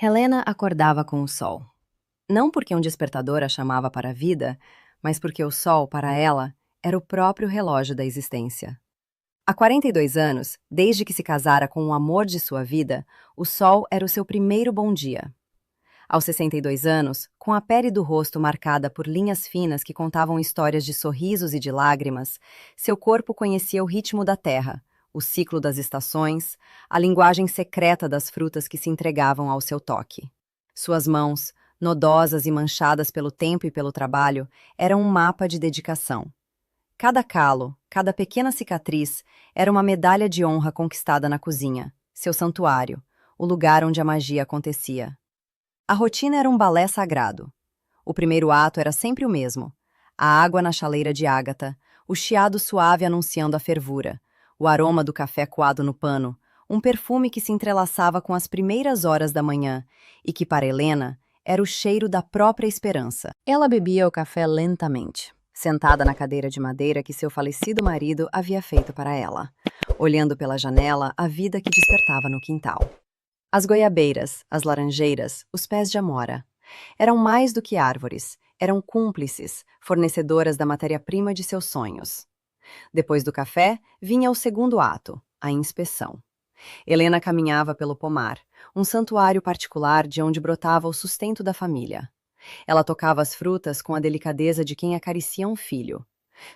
Helena acordava com o sol. Não porque um despertador a chamava para a vida, mas porque o sol, para ela, era o próprio relógio da existência. Há 42 anos, desde que se casara com o amor de sua vida, o sol era o seu primeiro bom dia. Aos 62 anos, com a pele do rosto marcada por linhas finas que contavam histórias de sorrisos e de lágrimas, seu corpo conhecia o ritmo da terra, o ciclo das estações, a linguagem secreta das frutas que se entregavam ao seu toque. Suas mãos, nodosas e manchadas pelo tempo e pelo trabalho, eram um mapa de dedicação. Cada calo, cada pequena cicatriz, era uma medalha de honra conquistada na cozinha, seu santuário, o lugar onde a magia acontecia. A rotina era um balé sagrado. O primeiro ato era sempre o mesmo. A água na chaleira de ágata, o chiado suave anunciando a fervura, o aroma do café coado no pano, um perfume que se entrelaçava com as primeiras horas da manhã e que, para Helena, era o cheiro da própria esperança. Ela bebia o café lentamente, sentada na cadeira de madeira que seu falecido marido havia feito para ela, olhando pela janela a vida que despertava no quintal. As goiabeiras, as laranjeiras, os pés de amora. Eram mais do que árvores, eram cúmplices, fornecedoras da matéria-prima de seus sonhos. Depois do café, vinha o segundo ato, a inspeção. Helena caminhava pelo pomar, um santuário particular de onde brotava o sustento da família. Ela tocava as frutas com a delicadeza de quem acaricia um filho.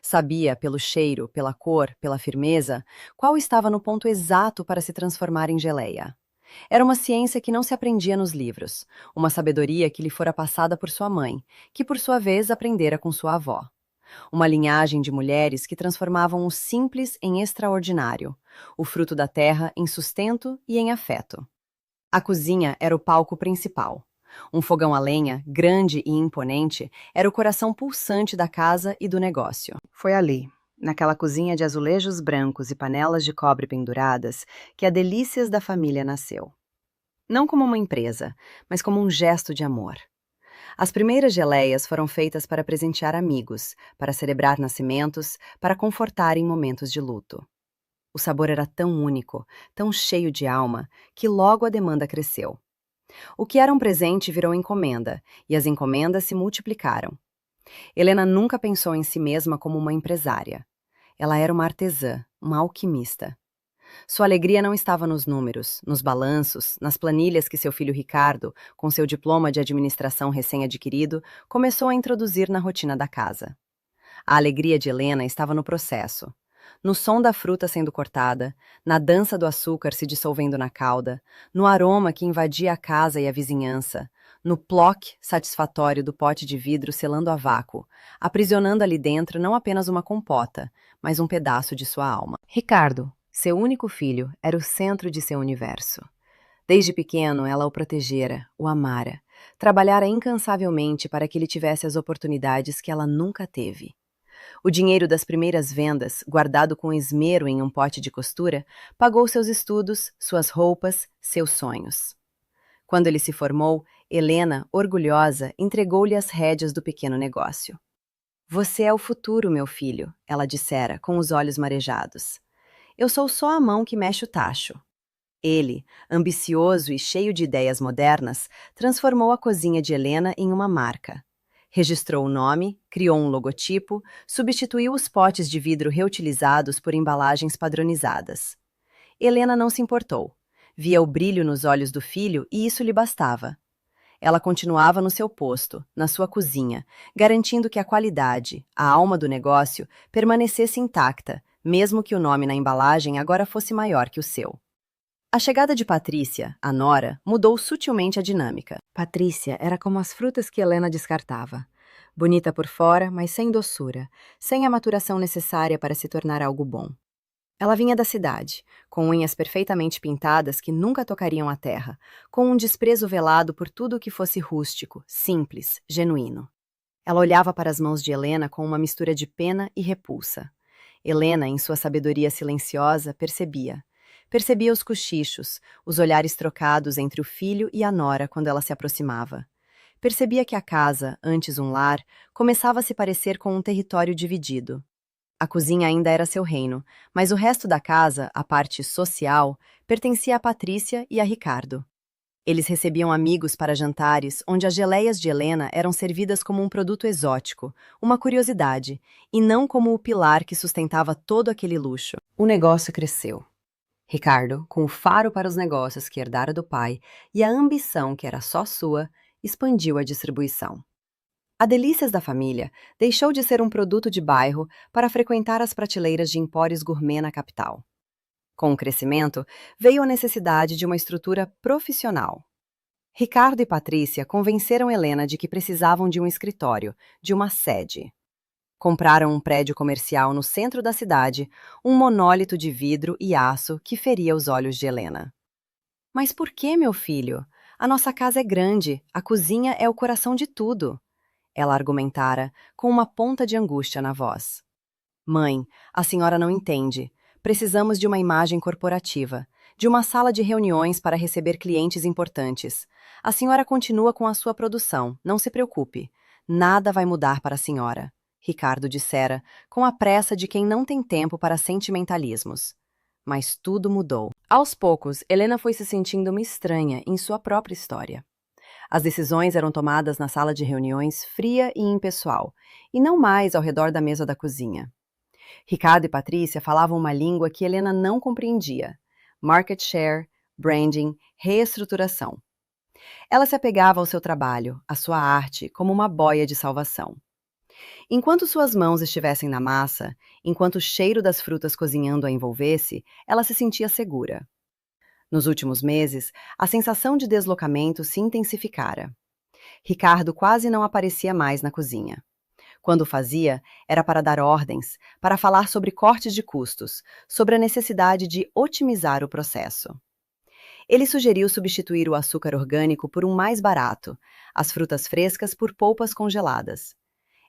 Sabia, pelo cheiro, pela cor, pela firmeza, qual estava no ponto exato para se transformar em geleia. Era uma ciência que não se aprendia nos livros, uma sabedoria que lhe fora passada por sua mãe, que por sua vez aprendera com sua avó. Uma linhagem de mulheres que transformavam o simples em extraordinário, o fruto da terra em sustento e em afeto. A cozinha era o palco principal. Um fogão a lenha, grande e imponente, era o coração pulsante da casa e do negócio. Foi ali, naquela cozinha de azulejos brancos e panelas de cobre penduradas, que a Delícias da Família nasceu. Não como uma empresa, mas como um gesto de amor. As primeiras geleias foram feitas para presentear amigos, para celebrar nascimentos, para confortar em momentos de luto. O sabor era tão único, tão cheio de alma, que logo a demanda cresceu. O que era um presente virou encomenda, e as encomendas se multiplicaram. Helena nunca pensou em si mesma como uma empresária. Ela era uma artesã, uma alquimista. Sua alegria não estava nos números, nos balanços, nas planilhas que seu filho Ricardo, com seu diploma de administração recém-adquirido, começou a introduzir na rotina da casa. A alegria de Helena estava no processo. No som da fruta sendo cortada, na dança do açúcar se dissolvendo na calda, no aroma que invadia a casa e a vizinhança, no ploc satisfatório do pote de vidro selando a vácuo, aprisionando ali dentro não apenas uma compota, mas um pedaço de sua alma. Ricardo, seu único filho, era o centro de seu universo. Desde pequeno, ela o protegera, o amara, trabalhara incansavelmente para que ele tivesse as oportunidades que ela nunca teve. O dinheiro das primeiras vendas, guardado com esmero em um pote de costura, pagou seus estudos, suas roupas, seus sonhos. Quando ele se formou, Helena, orgulhosa, entregou-lhe as rédeas do pequeno negócio. Você é o futuro, meu filho, ela dissera, com os olhos marejados. Eu sou só a mão que mexe o tacho. Ele, ambicioso e cheio de ideias modernas, transformou a cozinha de Helena em uma marca. Registrou o nome, criou um logotipo, substituiu os potes de vidro reutilizados por embalagens padronizadas. Helena não se importou. Via o brilho nos olhos do filho e isso lhe bastava. Ela continuava no seu posto, na sua cozinha, garantindo que a qualidade, a alma do negócio, permanecesse intacta, mesmo que o nome na embalagem agora fosse maior que o seu. A chegada de Patrícia, a nora, mudou sutilmente a dinâmica. Patrícia era como as frutas que Helena descartava. Bonita por fora, mas sem doçura, sem a maturação necessária para se tornar algo bom. Ela vinha da cidade, com unhas perfeitamente pintadas que nunca tocariam a terra, com um desprezo velado por tudo o que fosse rústico, simples, genuíno. Ela olhava para as mãos de Helena com uma mistura de pena e repulsa. Helena, em sua sabedoria silenciosa, percebia. Percebia os cochichos, os olhares trocados entre o filho e a nora quando ela se aproximava. Percebia que a casa, antes um lar, começava a se parecer com um território dividido. A cozinha ainda era seu reino, mas o resto da casa, a parte social, pertencia a Patrícia e a Ricardo. Eles recebiam amigos para jantares, onde as geleias de Helena eram servidas como um produto exótico, uma curiosidade, e não como o pilar que sustentava todo aquele luxo. O negócio cresceu. Ricardo, com o faro para os negócios que herdara do pai e a ambição que era só sua, expandiu a distribuição. A Delícias da Família deixou de ser um produto de bairro para frequentar as prateleiras de empórios gourmet na capital. Com o crescimento, veio a necessidade de uma estrutura profissional. Ricardo e Patrícia convenceram Helena de que precisavam de um escritório, de uma sede. Compraram um prédio comercial no centro da cidade, um monólito de vidro e aço que feria os olhos de Helena. Mas por que, meu filho? A nossa casa é grande, a cozinha é o coração de tudo. Ela argumentara, com uma ponta de angústia na voz. Mãe, a senhora não entende. Precisamos de uma imagem corporativa, de uma sala de reuniões para receber clientes importantes. A senhora continua com a sua produção, não se preocupe. Nada vai mudar para a senhora, Ricardo dissera, com a pressa de quem não tem tempo para sentimentalismos. Mas tudo mudou. Aos poucos, Helena foi se sentindo uma estranha em sua própria história. As decisões eram tomadas na sala de reuniões fria e impessoal, e não mais ao redor da mesa da cozinha. Ricardo e Patrícia falavam uma língua que Helena não compreendia: market share, branding, reestruturação. Ela se apegava ao seu trabalho, à sua arte, como uma boia de salvação. Enquanto suas mãos estivessem na massa, enquanto o cheiro das frutas cozinhando a envolvesse, ela se sentia segura. Nos últimos meses, a sensação de deslocamento se intensificara. Ricardo quase não aparecia mais na cozinha. Quando o fazia, era para dar ordens, para falar sobre cortes de custos, sobre a necessidade de otimizar o processo. Ele sugeriu substituir o açúcar orgânico por um mais barato, as frutas frescas por polpas congeladas.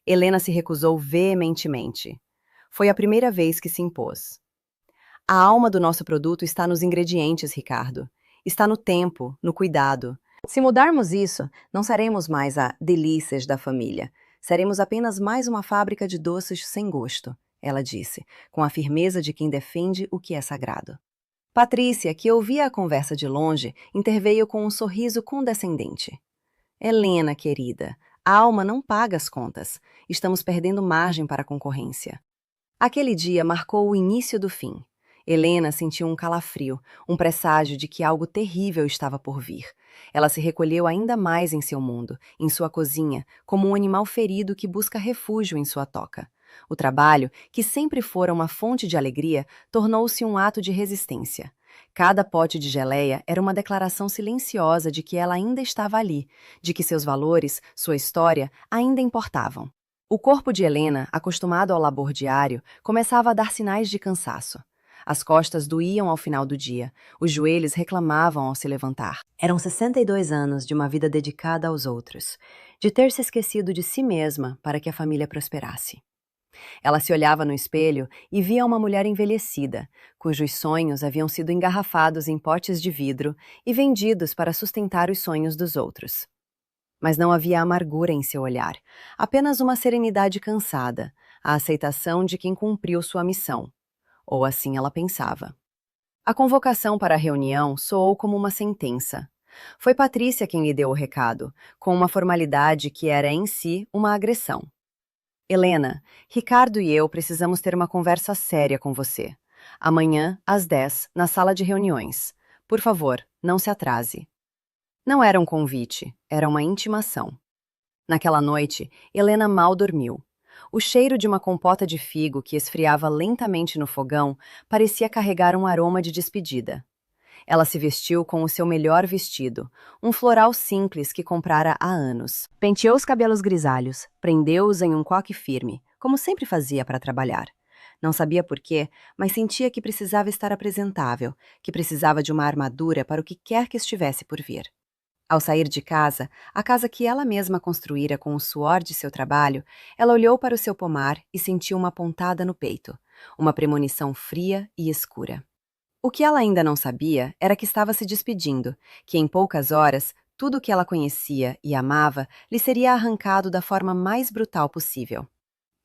Helena se recusou veementemente. Foi a primeira vez que se impôs. A alma do nosso produto está nos ingredientes, Ricardo. Está no tempo, no cuidado. Se mudarmos isso, não seremos mais a Delícias da Família. Seremos apenas mais uma fábrica de doces sem gosto, ela disse, com a firmeza de quem defende o que é sagrado. Patrícia, que ouvia a conversa de longe, interveio com um sorriso condescendente. Helena, querida, a alma não paga as contas. Estamos perdendo margem para a concorrência. Aquele dia marcou o início do fim. Helena sentiu um calafrio, um presságio de que algo terrível estava por vir. Ela se recolheu ainda mais em seu mundo, em sua cozinha, como um animal ferido que busca refúgio em sua toca. O trabalho, que sempre fora uma fonte de alegria, tornou-se um ato de resistência. Cada pote de geleia era uma declaração silenciosa de que ela ainda estava ali, de que seus valores, sua história, ainda importavam. O corpo de Helena, acostumado ao labor diário, começava a dar sinais de cansaço. As costas doíam ao final do dia, os joelhos reclamavam ao se levantar. Eram 62 anos de uma vida dedicada aos outros, de ter se esquecido de si mesma para que a família prosperasse. Ela se olhava no espelho e via uma mulher envelhecida, cujos sonhos haviam sido engarrafados em potes de vidro e vendidos para sustentar os sonhos dos outros. Mas não havia amargura em seu olhar, apenas uma serenidade cansada, a aceitação de quem cumpriu sua missão. Ou assim ela pensava. A convocação para a reunião soou como uma sentença. Foi Patrícia quem lhe deu o recado, com uma formalidade que era em si uma agressão. Helena, Ricardo e eu precisamos ter uma conversa séria com você. Amanhã, às 10, na sala de reuniões. Por favor, não se atrase. Não era um convite, era uma intimação. Naquela noite, Helena mal dormiu. O cheiro de uma compota de figo que esfriava lentamente no fogão parecia carregar um aroma de despedida. Ela se vestiu com o seu melhor vestido, um floral simples que comprara há anos. Penteou os cabelos grisalhos, prendeu-os em um coque firme, como sempre fazia para trabalhar. Não sabia por quê, mas sentia que precisava estar apresentável, que precisava de uma armadura para o que quer que estivesse por vir. Ao sair de casa, a casa que ela mesma construíra com o suor de seu trabalho, ela olhou para o seu pomar e sentiu uma pontada no peito, uma premonição fria e escura. O que ela ainda não sabia era que estava se despedindo, que em poucas horas, tudo o que ela conhecia e amava lhe seria arrancado da forma mais brutal possível.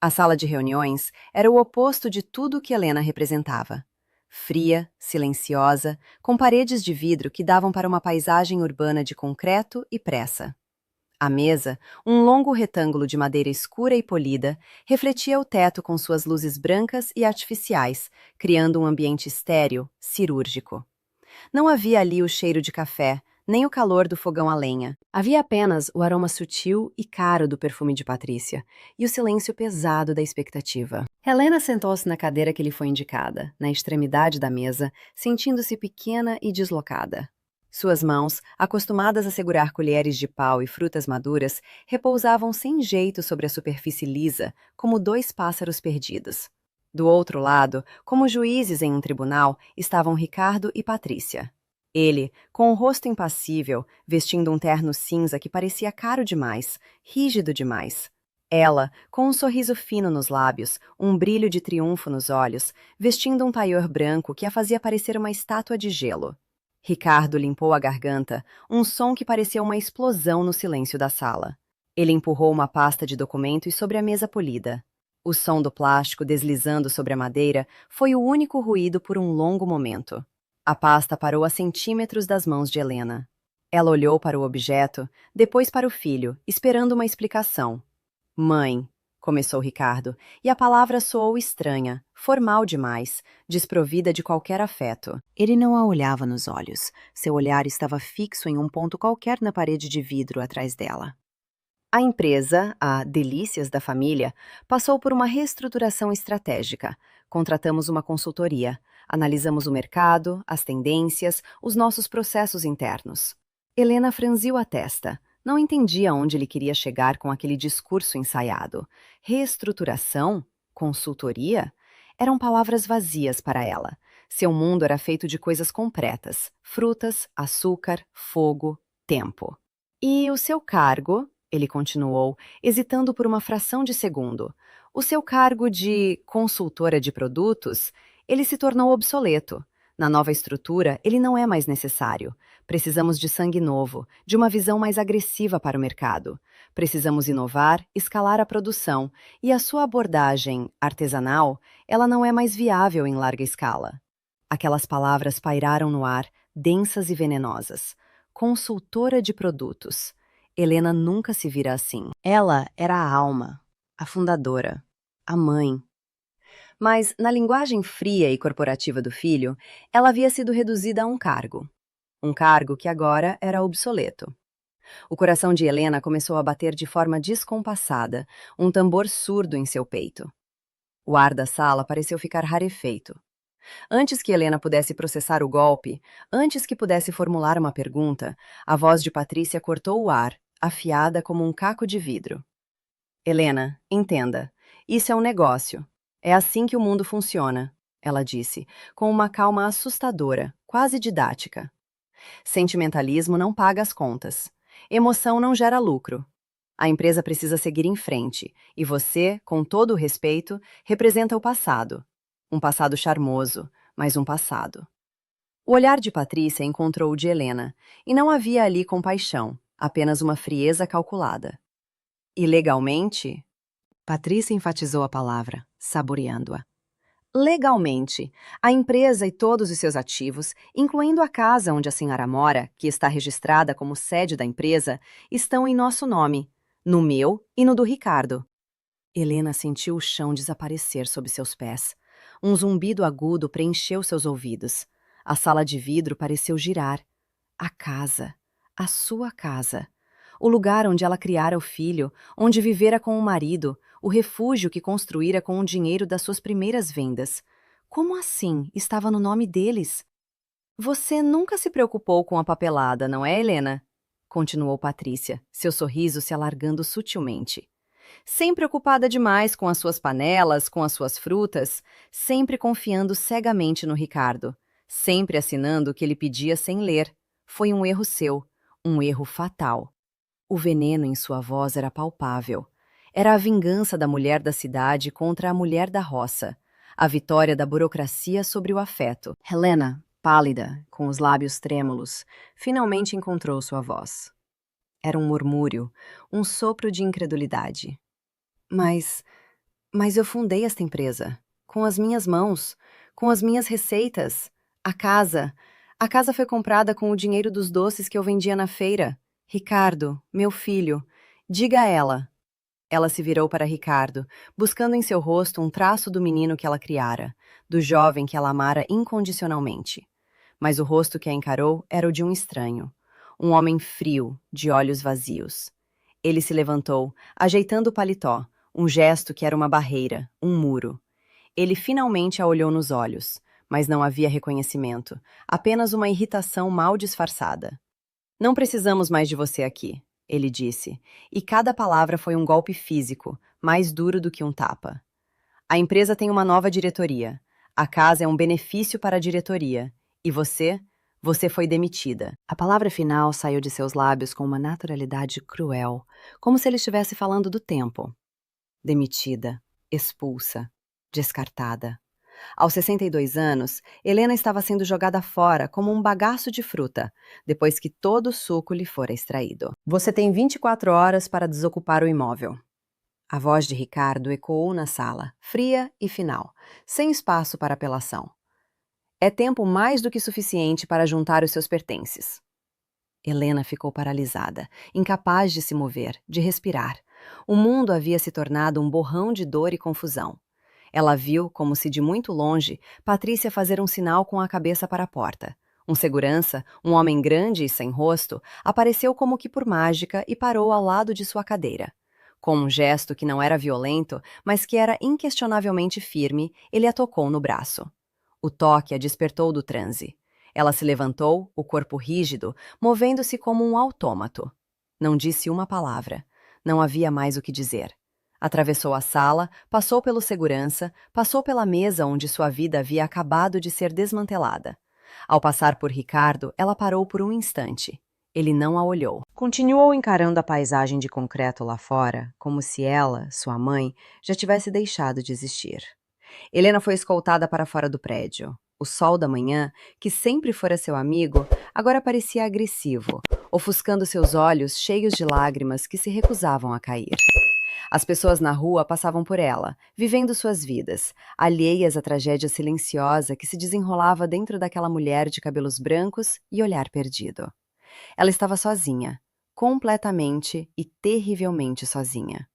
A sala de reuniões era o oposto de tudo o que Helena representava. fria, silenciosa, com paredes de vidro que davam para uma paisagem urbana de concreto e pressa. A mesa, um longo retângulo de madeira escura e polida, refletia o teto com suas luzes brancas e artificiais, criando um ambiente estéril, cirúrgico. Não havia ali o cheiro de café, nem o calor do fogão a lenha. Havia apenas o aroma sutil e caro do perfume de Patrícia, e o silêncio pesado da expectativa. Helena sentou-se na cadeira que lhe foi indicada, na extremidade da mesa, sentindo-se pequena e deslocada. Suas mãos, acostumadas a segurar colheres de pau e frutas maduras, repousavam sem jeito sobre a superfície lisa, como dois pássaros perdidos. Do outro lado, como juízes em um tribunal, estavam Ricardo e Patrícia. Ele, com o rosto impassível, vestindo um terno cinza que parecia caro demais, rígido demais. Ela, com um sorriso fino nos lábios, um brilho de triunfo nos olhos, vestindo um taior branco que a fazia parecer uma estátua de gelo. Ricardo limpou a garganta, um som que parecia uma explosão no silêncio da sala. Ele empurrou uma pasta de documentos sobre a mesa polida. O som do plástico deslizando sobre a madeira foi o único ruído por um longo momento. A pasta parou a centímetros das mãos de Helena. Ela olhou para o objeto, depois para o filho, esperando uma explicação. Mãe, começou Ricardo, e a palavra soou estranha, formal demais, desprovida de qualquer afeto. Ele não a olhava nos olhos. Seu olhar estava fixo em um ponto qualquer na parede de vidro atrás dela. A empresa, a Delícias da Família, passou por uma reestruturação estratégica. Contratamos uma consultoria, analisamos o mercado, as tendências, os nossos processos internos. Helena franziu a testa. Não entendia onde ele queria chegar com aquele discurso ensaiado. Reestruturação? Consultoria? Eram palavras vazias para ela. Seu mundo era feito de coisas concretas: frutas, açúcar, fogo, tempo. E o seu cargo? Ele continuou, hesitando por uma fração de segundo. O seu cargo de consultora de produtos, ele se tornou obsoleto. Na nova estrutura, ele não é mais necessário. Precisamos de sangue novo, de uma visão mais agressiva para o mercado. Precisamos inovar, escalar a produção, e a sua abordagem artesanal, ela não é mais viável em larga escala. Aquelas palavras pairaram no ar, densas e venenosas. Consultora de produtos. Helena nunca se vira assim. Ela era a alma, a fundadora, a mãe. Mas, na linguagem fria e corporativa do filho, ela havia sido reduzida a um cargo. Um cargo que agora era obsoleto. O coração de Helena começou a bater de forma descompassada, um tambor surdo em seu peito. O ar da sala pareceu ficar rarefeito. Antes que Helena pudesse processar o golpe, antes que pudesse formular uma pergunta, a voz de Patrícia cortou o ar, afiada como um caco de vidro. Helena, entenda, isso é um negócio. É assim que o mundo funciona, ela disse, com uma calma assustadora, quase didática. Sentimentalismo não paga as contas. Emoção não gera lucro. A empresa precisa seguir em frente, e você, com todo o respeito, representa o passado. Um passado charmoso, mas um passado. O olhar de Patrícia encontrou o de Helena, e não havia ali compaixão, apenas uma frieza calculada. E legalmente? Patrícia enfatizou a palavra, saboreando-a. Legalmente, a empresa e todos os seus ativos, incluindo a casa onde a senhora mora, que está registrada como sede da empresa, estão em nosso nome, no meu e no do Ricardo. Helena sentiu o chão desaparecer sob seus pés. Um zumbido agudo preencheu seus ouvidos. A sala de vidro pareceu girar. A casa. A sua casa. O lugar onde ela criara o filho, onde vivera com o marido, o refúgio que construíra com o dinheiro das suas primeiras vendas. Como assim estava no nome deles? Você nunca se preocupou com a papelada, não é, Helena? Continuou Patrícia, seu sorriso se alargando sutilmente. Sempre ocupada demais com as suas panelas, com as suas frutas, sempre confiando cegamente no Ricardo, sempre assinando o que ele pedia sem ler. Foi um erro seu, um erro fatal. O veneno em sua voz era palpável. Era a vingança da mulher da cidade contra a mulher da roça, a vitória da burocracia sobre o afeto. Helena, pálida, com os lábios trêmulos, finalmente encontrou sua voz. Era um murmúrio, um sopro de incredulidade. Mas eu fundei esta empresa, com as minhas mãos, Com as minhas receitas. A casa. A casa foi comprada com o dinheiro dos doces que eu vendia na feira. Ricardo, meu filho, diga a ela. Ela se virou para Ricardo, buscando em seu rosto um traço do menino que ela criara, do jovem que ela amara incondicionalmente. Mas o rosto que a encarou era o de um estranho, um homem frio, de olhos vazios. Ele se levantou, ajeitando o paletó, um gesto que era uma barreira, um muro. Ele finalmente a olhou nos olhos, mas não havia reconhecimento, apenas uma irritação mal disfarçada. Não precisamos mais de você aqui, ele disse, e cada palavra foi um golpe físico, mais duro do que um tapa. A empresa tem uma nova diretoria. A casa é um benefício para a diretoria. E você? Você foi demitida. A palavra final saiu de seus lábios com uma naturalidade cruel, como se ele estivesse falando do tempo. Demitida, expulsa, descartada. Aos 62 anos, Helena estava sendo jogada fora como um bagaço de fruta, depois que todo o suco lhe fora extraído. Você tem 24 horas para desocupar o imóvel. A voz de Ricardo ecoou na sala, fria e final, sem espaço para apelação. É tempo mais do que suficiente para juntar os seus pertences. Helena ficou paralisada, incapaz de se mover, de respirar. O mundo havia se tornado um borrão de dor e confusão. Ela viu, como se de muito longe, Patrícia fazer um sinal com a cabeça para a porta. Um segurança, um homem grande e sem rosto, apareceu como que por mágica e parou ao lado de sua cadeira. Com um gesto que não era violento, mas que era inquestionavelmente firme, ele a tocou no braço. O toque a despertou do transe. Ela se levantou, o corpo rígido, movendo-se como um autômato. Não disse uma palavra. Não havia mais o que dizer. Atravessou a sala, passou pelo segurança, passou pela mesa onde sua vida havia acabado de ser desmantelada. Ao passar por Ricardo, ela parou por um instante. Ele não a olhou. Continuou encarando a paisagem de concreto lá fora, como se ela, sua mãe, já tivesse deixado de existir. Helena foi escoltada para fora do prédio. O sol da manhã, que sempre fora seu amigo, agora parecia agressivo, ofuscando seus olhos cheios de lágrimas que se recusavam a cair. As pessoas na rua passavam por ela, vivendo suas vidas, alheias à tragédia silenciosa que se desenrolava dentro daquela mulher de cabelos brancos e olhar perdido. Ela estava sozinha, completamente e terrivelmente sozinha.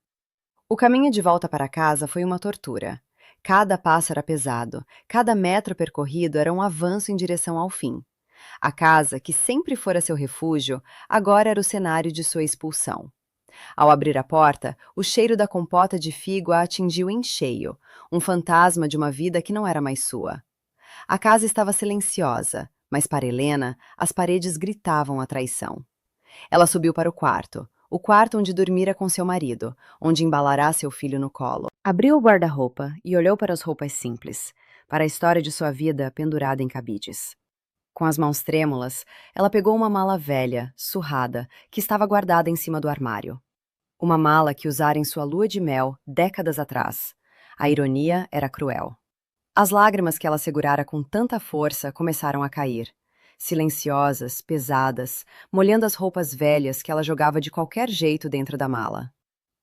O caminho de volta para casa foi uma tortura. Cada passo era pesado, cada metro percorrido era um avanço em direção ao fim. A casa, que sempre fora seu refúgio, agora era o cenário de sua expulsão. Ao abrir a porta, o cheiro da compota de figo a atingiu em cheio, um fantasma de uma vida que não era mais sua. A casa estava silenciosa, mas para Helena, as paredes gritavam a traição. Ela subiu para o quarto onde dormira com seu marido, onde embalará seu filho no colo. Abriu o guarda-roupa e olhou para as roupas simples, para a história de sua vida pendurada em cabides. Com as mãos trêmulas, ela pegou uma mala velha, surrada, que estava guardada em cima do armário. Uma mala que usara em sua lua de mel décadas atrás. A ironia era cruel. As lágrimas que ela segurara com tanta força começaram a cair. Silenciosas, pesadas, molhando as roupas velhas que ela jogava de qualquer jeito dentro da mala.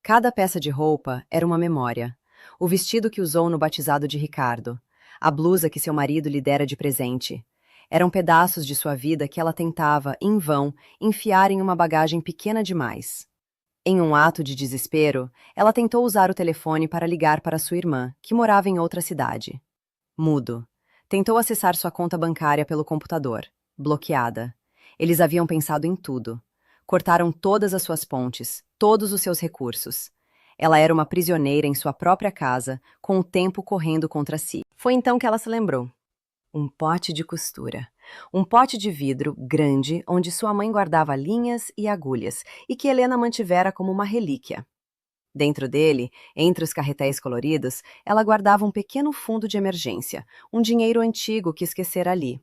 Cada peça de roupa era uma memória. O vestido que usou no batizado de Ricardo. A blusa que seu marido lhe dera de presente. Eram pedaços de sua vida que ela tentava, em vão, enfiar em uma bagagem pequena demais. Em um ato de desespero, ela tentou usar o telefone para ligar para sua irmã, que morava em outra cidade. Mudo. Tentou acessar sua conta bancária pelo computador. Bloqueada. Eles haviam pensado em tudo. Cortaram todas as suas pontes, todos os seus recursos. Ela era uma prisioneira em sua própria casa, com o tempo correndo contra si. Foi então que ela se lembrou. Um pote de costura. Um pote de vidro grande onde sua mãe guardava linhas e agulhas e que Helena mantivera como uma relíquia. Dentro dele, entre os carretéis coloridos, ela guardava um pequeno fundo de emergência, um dinheiro antigo que esquecera ali.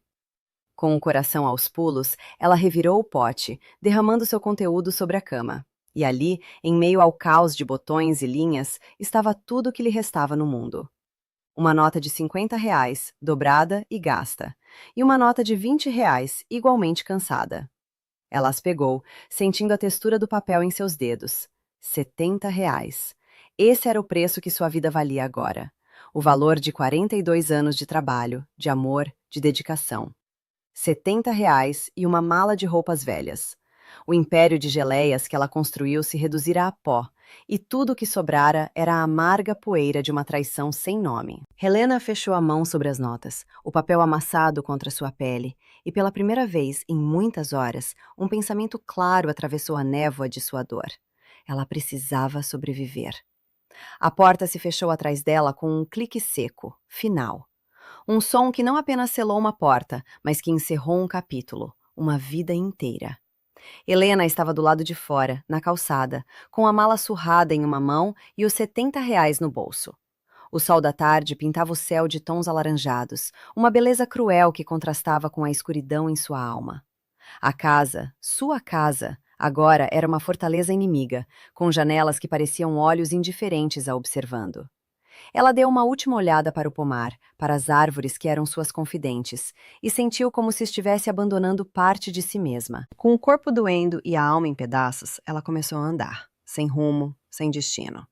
Com o coração aos pulos, ela revirou o pote, derramando seu conteúdo sobre a cama. E ali, em meio ao caos de botões e linhas, estava tudo o que lhe restava no mundo. Uma nota de R$ 50, dobrada e gasta, e uma nota de R$ 20, igualmente cansada. Ela as pegou, sentindo a textura do papel em seus dedos. R$ 70. Esse era o preço que sua vida valia agora. O valor de 42 anos de trabalho, de amor, de dedicação. R$ 70 e uma mala de roupas velhas. O império de geleias que ela construiu se reduzira a pó, e tudo o que sobrara era a amarga poeira de uma traição sem nome. Helena fechou a mão sobre as notas, o papel amassado contra sua pele, e pela primeira vez em muitas horas, um pensamento claro atravessou a névoa de sua dor. Ela precisava sobreviver. A porta se fechou atrás dela com um clique seco, final. Um som que não apenas selou uma porta, mas que encerrou um capítulo, uma vida inteira. Helena estava do lado de fora, na calçada, com a mala surrada em uma mão e os R$ 70 no bolso. O sol da tarde pintava o céu de tons alaranjados, uma beleza cruel que contrastava com a escuridão em sua alma. A casa, sua casa, agora era uma fortaleza inimiga, com janelas que pareciam olhos indiferentes a observando. Ela deu uma última olhada para o pomar, para as árvores que eram suas confidentes, e sentiu como se estivesse abandonando parte de si mesma. Com o corpo doendo e a alma em pedaços, ela começou a andar, sem rumo, sem destino.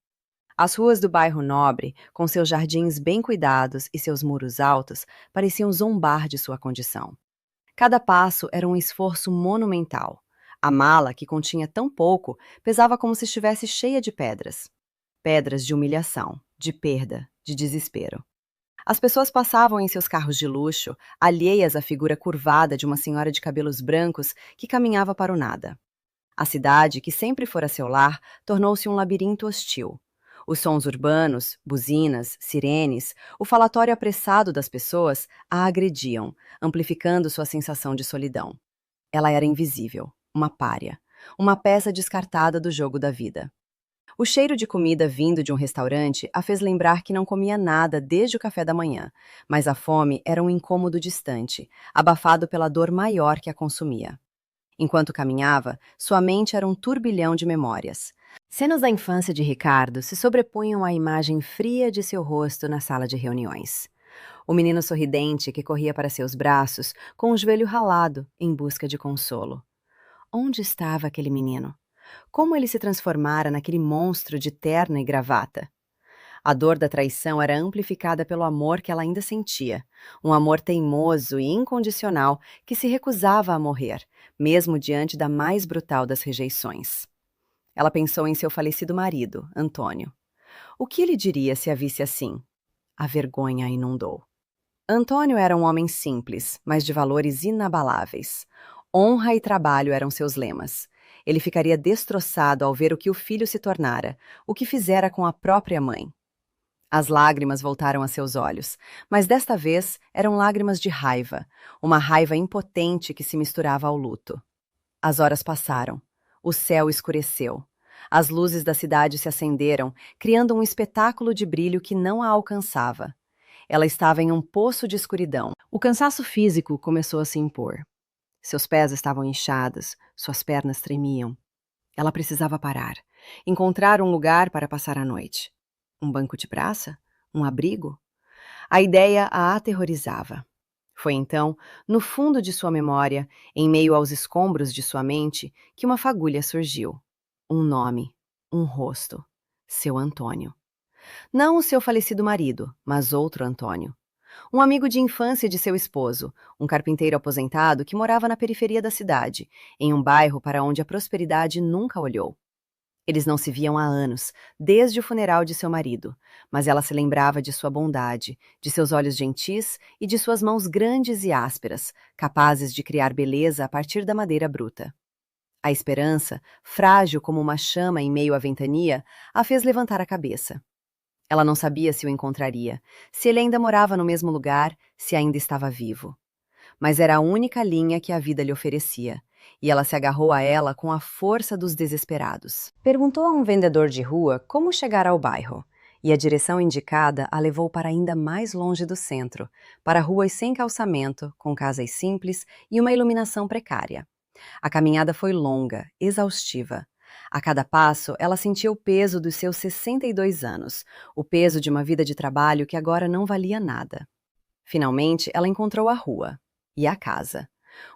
As ruas do bairro Nobre, com seus jardins bem cuidados e seus muros altos, pareciam zombar de sua condição. Cada passo era um esforço monumental. A mala, que continha tão pouco, pesava como se estivesse cheia de pedras. Pedras de humilhação, de perda, de desespero. As pessoas passavam em seus carros de luxo, alheias à figura curvada de uma senhora de cabelos brancos que caminhava para o nada. A cidade, que sempre fora seu lar, tornou-se um labirinto hostil. Os sons urbanos, buzinas, sirenes, o falatório apressado das pessoas a agrediam, amplificando sua sensação de solidão. Ela era invisível, uma pária, uma peça descartada do jogo da vida. O cheiro de comida vindo de um restaurante a fez lembrar que não comia nada desde o café da manhã, mas a fome era um incômodo distante, abafado pela dor maior que a consumia. Enquanto caminhava, sua mente era um turbilhão de memórias. Cenas da infância de Ricardo se sobrepunham à imagem fria de seu rosto na sala de reuniões. O menino sorridente que corria para seus braços, com o joelho ralado, em busca de consolo. Onde estava aquele menino? Como ele se transformara naquele monstro de terno e gravata? A dor da traição era amplificada pelo amor que ela ainda sentia, um amor teimoso e incondicional que se recusava a morrer, mesmo diante da mais brutal das rejeições. Ela pensou em seu falecido marido, Antônio. O que ele diria se a visse assim? A vergonha a inundou. Antônio era um homem simples, mas de valores inabaláveis. Honra e trabalho eram seus lemas. Ele ficaria destroçado ao ver o que o filho se tornara, o que fizera com a própria mãe. As lágrimas voltaram a seus olhos, mas desta vez eram lágrimas de raiva, uma raiva impotente que se misturava ao luto. As horas passaram. O céu escureceu. As luzes da cidade se acenderam, criando um espetáculo de brilho que não a alcançava. Ela estava em um poço de escuridão. O cansaço físico começou a se impor. Seus pés estavam inchados, suas pernas tremiam. Ela precisava parar, encontrar um lugar para passar a noite. Um banco de praça? Um abrigo? A ideia a aterrorizava. Foi então, no fundo de sua memória, em meio aos escombros de sua mente, que uma fagulha surgiu. Um nome, um rosto. Seu Antônio. Não o seu falecido marido, mas outro Antônio. Um amigo de infância de seu esposo, um carpinteiro aposentado que morava na periferia da cidade, em um bairro para onde a prosperidade nunca olhou. Eles não se viam há anos, desde o funeral de seu marido, mas ela se lembrava de sua bondade, de seus olhos gentis e de suas mãos grandes e ásperas, capazes de criar beleza a partir da madeira bruta. A esperança, frágil como uma chama em meio à ventania, a fez levantar a cabeça. Ela não sabia se o encontraria, se ele ainda morava no mesmo lugar, se ainda estava vivo. Mas era a única linha que a vida lhe oferecia, e ela se agarrou a ela com a força dos desesperados. Perguntou a um vendedor de rua como chegar ao bairro, e a direção indicada a levou para ainda mais longe do centro, para ruas sem calçamento, com casas simples e uma iluminação precária. A caminhada foi longa, exaustiva. A cada passo, ela sentia o peso dos seus 62 anos, o peso de uma vida de trabalho que agora não valia nada. Finalmente, ela encontrou a rua e a casa.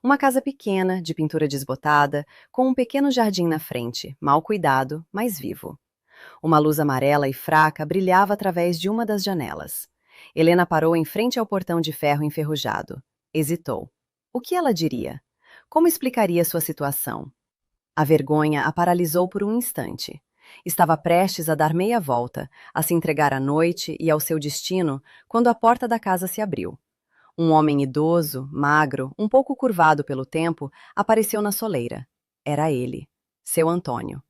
Uma casa pequena, de pintura desbotada, com um pequeno jardim na frente, mal cuidado, mas vivo. Uma luz amarela e fraca brilhava através de uma das janelas. Helena parou em frente ao portão de ferro enferrujado. Hesitou. O que ela diria? Como explicaria sua situação? A vergonha a paralisou por um instante. Estava prestes a dar meia volta, a se entregar à noite e ao seu destino, quando a porta da casa se abriu. Um homem idoso, magro, um pouco curvado pelo tempo, apareceu na soleira. Era ele, seu Antônio.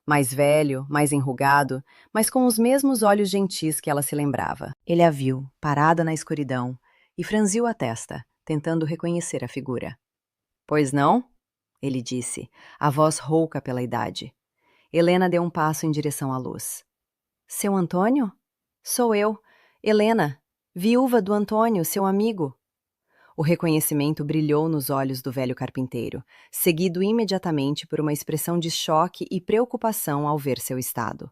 Mais velho, mais enrugado, mas com os mesmos olhos gentis que ela se lembrava. Ele a viu, parada na escuridão, e franziu a testa, tentando reconhecer a figura. Pois não? Ele disse, a voz rouca pela idade. Helena deu um passo em direção à luz. Seu Antônio? Sou eu, Helena, viúva do Antônio, seu amigo. O reconhecimento brilhou nos olhos do velho carpinteiro, seguido imediatamente por uma expressão de choque e preocupação ao ver seu estado.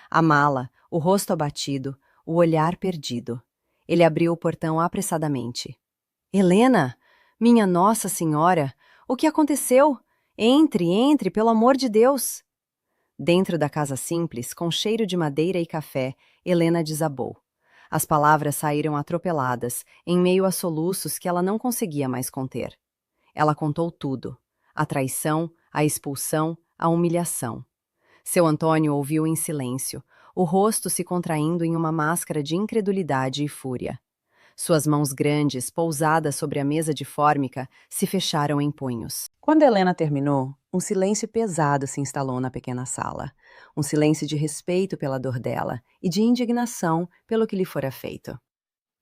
A mala, o rosto abatido, o olhar perdido. Ele abriu o portão apressadamente. Helena! Minha Nossa Senhora! O que aconteceu? Entre, pelo amor de Deus! Dentro da casa simples, com cheiro de madeira e café, Helena desabou. As palavras saíram atropeladas, em meio a soluços que ela não conseguia mais conter. Ela contou tudo: a traição, a expulsão, a humilhação. Seu Antônio ouviu em silêncio, o rosto se contraindo em uma máscara de incredulidade e fúria. Suas mãos grandes, pousadas sobre a mesa de fórmica, se fecharam em punhos. Quando Helena terminou, um silêncio pesado se instalou na pequena sala. Um silêncio de respeito pela dor dela e de indignação pelo que lhe fora feito.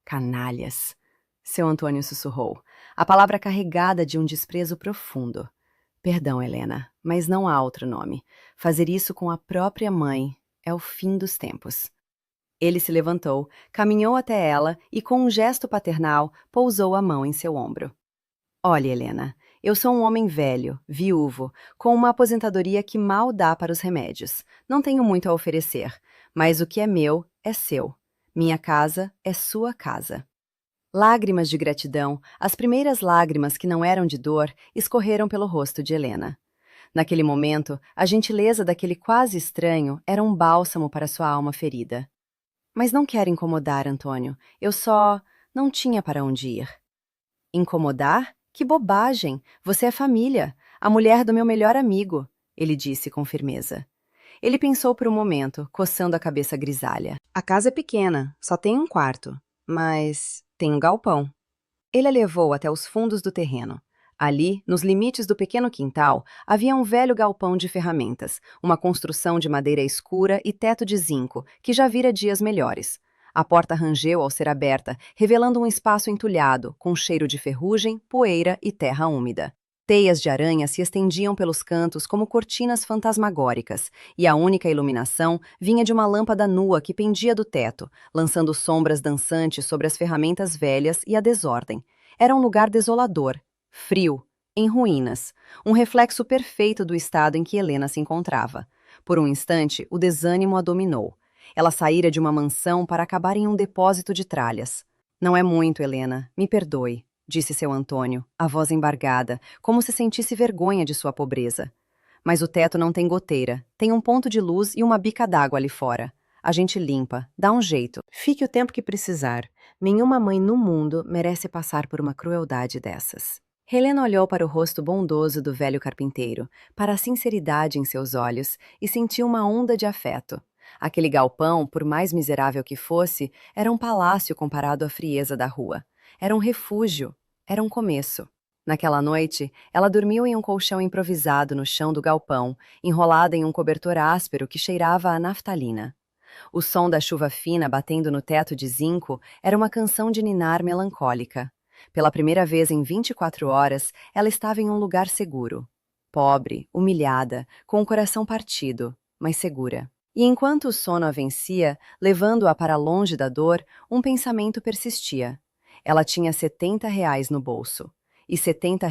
Canalhas! Seu Antônio sussurrou, a palavra carregada de um desprezo profundo. Perdão, Helena, mas não há outro nome. Fazer isso com a própria mãe é o fim dos tempos. Ele se levantou, caminhou até ela e, com um gesto paternal, pousou a mão em seu ombro. Olhe, Helena, eu sou um homem velho, viúvo, com uma aposentadoria que mal dá para os remédios. Não tenho muito a oferecer, mas o que é meu é seu. Minha casa é sua casa. Lágrimas de gratidão, as primeiras lágrimas que não eram de dor, escorreram pelo rosto de Helena. Naquele momento, a gentileza daquele quase estranho era um bálsamo para sua alma ferida. Mas não quero incomodar, Antônio. Eu só não tinha para onde ir. Incomodar? Que bobagem! Você é família, a mulher do meu melhor amigo, ele disse com firmeza. Ele pensou por um momento, coçando a cabeça grisalha. A casa é pequena, só tem um quarto, mas tem um galpão. Ele a levou até os fundos do terreno. Ali, nos limites do pequeno quintal, havia um velho galpão de ferramentas, uma construção de madeira escura e teto de zinco, que já vira dias melhores. A porta rangeu ao ser aberta, revelando um espaço entulhado, com cheiro de ferrugem, poeira e terra úmida. Teias de aranha se estendiam pelos cantos como cortinas fantasmagóricas, e a única iluminação vinha de uma lâmpada nua que pendia do teto, lançando sombras dançantes sobre as ferramentas velhas e a desordem. Era um lugar desolador, frio, em ruínas, um reflexo perfeito do estado em que Helena se encontrava. Por um instante, o desânimo a dominou. Ela saíra de uma mansão para acabar em um depósito de tralhas. Não é muito, Helena, me perdoe, disse seu Antônio, a voz embargada, como se sentisse vergonha de sua pobreza. Mas o teto não tem goteira, tem um ponto de luz e uma bica d'água ali fora. A gente limpa, dá um jeito. Fique o tempo que precisar. Nenhuma mãe no mundo merece passar por uma crueldade dessas. Helena olhou para o rosto bondoso do velho carpinteiro, para a sinceridade em seus olhos, e sentiu uma onda de afeto. Aquele galpão, por mais miserável que fosse, era um palácio comparado à frieza da rua. Era um refúgio, era um começo. Naquela noite, ela dormiu em um colchão improvisado no chão do galpão, enrolada em um cobertor áspero que cheirava a naftalina. O som da chuva fina batendo no teto de zinco era uma canção de ninar melancólica. Pela primeira vez em 24 horas, ela estava em um lugar seguro. Pobre, humilhada, com o coração partido, mas segura. E enquanto o sono a vencia, levando-a para longe da dor, um pensamento persistia. Ela tinha R$ 70 no bolso. E R$ 70,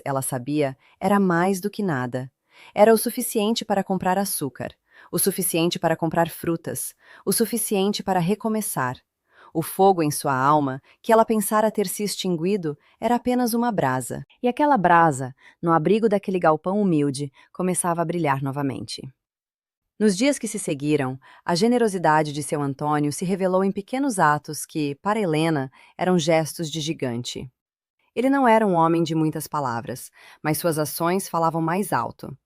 ela sabia, era mais do que nada. Era o suficiente para comprar açúcar, o suficiente para comprar frutas, o suficiente para recomeçar. O fogo em sua alma, que ela pensara ter se extinguido, era apenas uma brasa. E aquela brasa, no abrigo daquele galpão humilde, começava a brilhar novamente. Nos dias que se seguiram, a generosidade de seu Antônio se revelou em pequenos atos que, para Helena, eram gestos de gigante. Ele não era um homem de muitas palavras, mas suas ações falavam mais alto.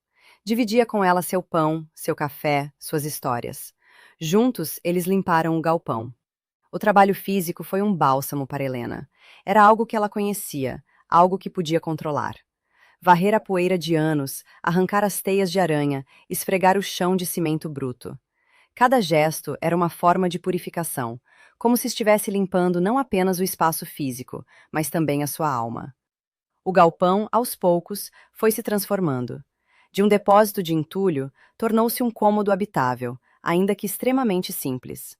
Dividia com ela seu pão, seu café, suas histórias. Juntos, eles limparam o galpão. O trabalho físico foi um bálsamo para Helena. Era algo que ela conhecia, algo que podia controlar. Varrer a poeira de anos, arrancar as teias de aranha, esfregar o chão de cimento bruto. Cada gesto era uma forma de purificação, como se estivesse limpando não apenas o espaço físico, mas também a sua alma. O galpão, aos poucos, foi se transformando. De um depósito de entulho, tornou-se um cômodo habitável, ainda que extremamente simples.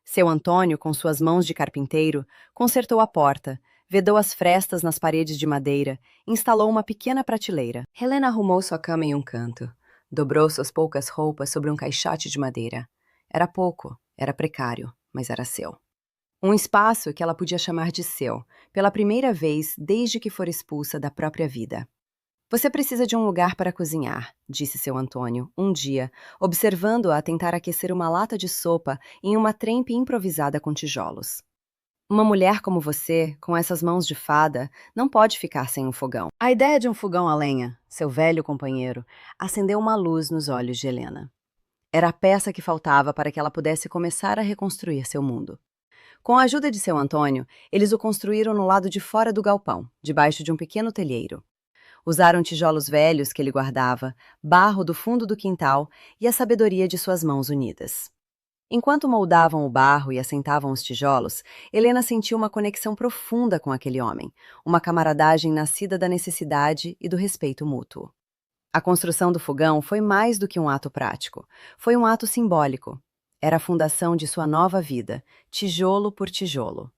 Seu Antônio, com suas mãos de carpinteiro, consertou a porta, vedou as frestas nas paredes de madeira, instalou uma pequena prateleira. Helena arrumou sua cama em um canto, dobrou suas poucas roupas sobre um caixote de madeira. Era pouco, era precário, mas era seu. Um espaço que ela podia chamar de seu, pela primeira vez desde que fora expulsa da própria vida. Você precisa de um lugar para cozinhar, disse seu Antônio, um dia, observando-a tentar aquecer uma lata de sopa em uma trempe improvisada com tijolos. Uma mulher como você, com essas mãos de fada, não pode ficar sem um fogão. A ideia de um fogão a lenha, seu velho companheiro, acendeu uma luz nos olhos de Helena. Era a peça que faltava para que ela pudesse começar a reconstruir seu mundo. Com a ajuda de seu Antônio, eles o construíram no lado de fora do galpão, debaixo de um pequeno telheiro. Usaram tijolos velhos que ele guardava, barro do fundo do quintal e a sabedoria de suas mãos unidas. Enquanto moldavam o barro e assentavam os tijolos, Helena sentiu uma conexão profunda com aquele homem, uma camaradagem nascida da necessidade e do respeito mútuo. A construção do fogão foi mais do que um ato prático, foi um ato simbólico. Era a fundação de sua nova vida, tijolo por tijolo.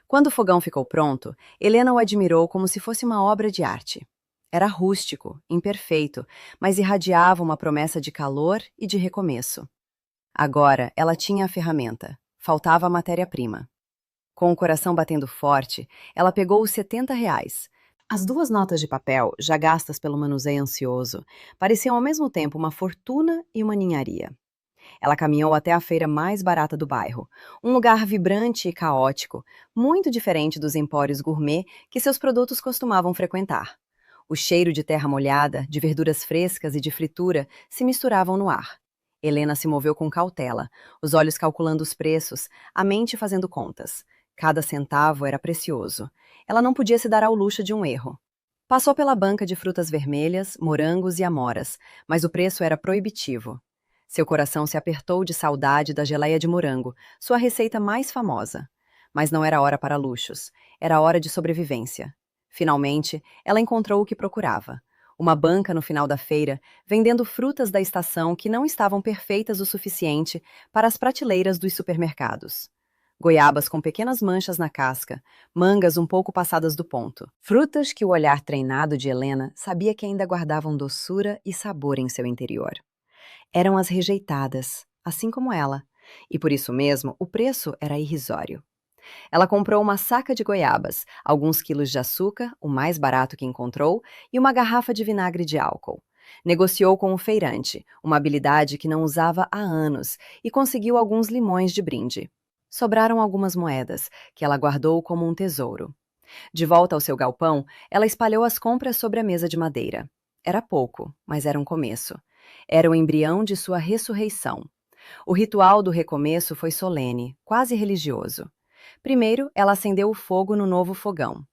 Quando o fogão ficou pronto, Helena o admirou como se fosse uma obra de arte. Era rústico, imperfeito, mas irradiava uma promessa de calor e de recomeço. Agora, ela tinha a ferramenta. Faltava a matéria-prima. Com o coração batendo forte, ela pegou os R$ 70. As duas notas de papel, já gastas pelo manuseio ansioso, pareciam ao mesmo tempo uma fortuna e uma ninharia. Ela caminhou até a feira mais barata do bairro, um lugar vibrante e caótico, muito diferente dos empórios gourmet que seus produtos costumavam frequentar. O cheiro de terra molhada, de verduras frescas e de fritura se misturavam no ar. Helena se moveu com cautela, os olhos calculando os preços, a mente fazendo contas. Cada centavo era precioso. Ela não podia se dar ao luxo de um erro. Passou pela banca de frutas vermelhas, morangos e amoras, mas o preço era proibitivo. Seu coração se apertou de saudade da geleia de morango, sua receita mais famosa. Mas não era hora para luxos, era hora de sobrevivência. Finalmente, ela encontrou o que procurava. Uma banca no final da feira, vendendo frutas da estação que não estavam perfeitas o suficiente para as prateleiras dos supermercados. Goiabas com pequenas manchas na casca, mangas um pouco passadas do ponto. Frutas que o olhar treinado de Helena sabia que ainda guardavam doçura e sabor em seu interior. Eram as rejeitadas, assim como ela, e por isso mesmo o preço era irrisório. Ela comprou uma saca de goiabas, alguns quilos de açúcar, o mais barato que encontrou, e uma garrafa de vinagre de álcool. Negociou com o feirante, uma habilidade que não usava há anos, e conseguiu alguns limões de brinde. Sobraram algumas moedas, que ela guardou como um tesouro. De volta ao seu galpão, ela espalhou as compras sobre a mesa de madeira. Era pouco, mas era um começo. Era o embrião de sua ressurreição. O ritual do recomeço foi solene, quase religioso. Primeiro, ela acendeu o fogo no novo fogão.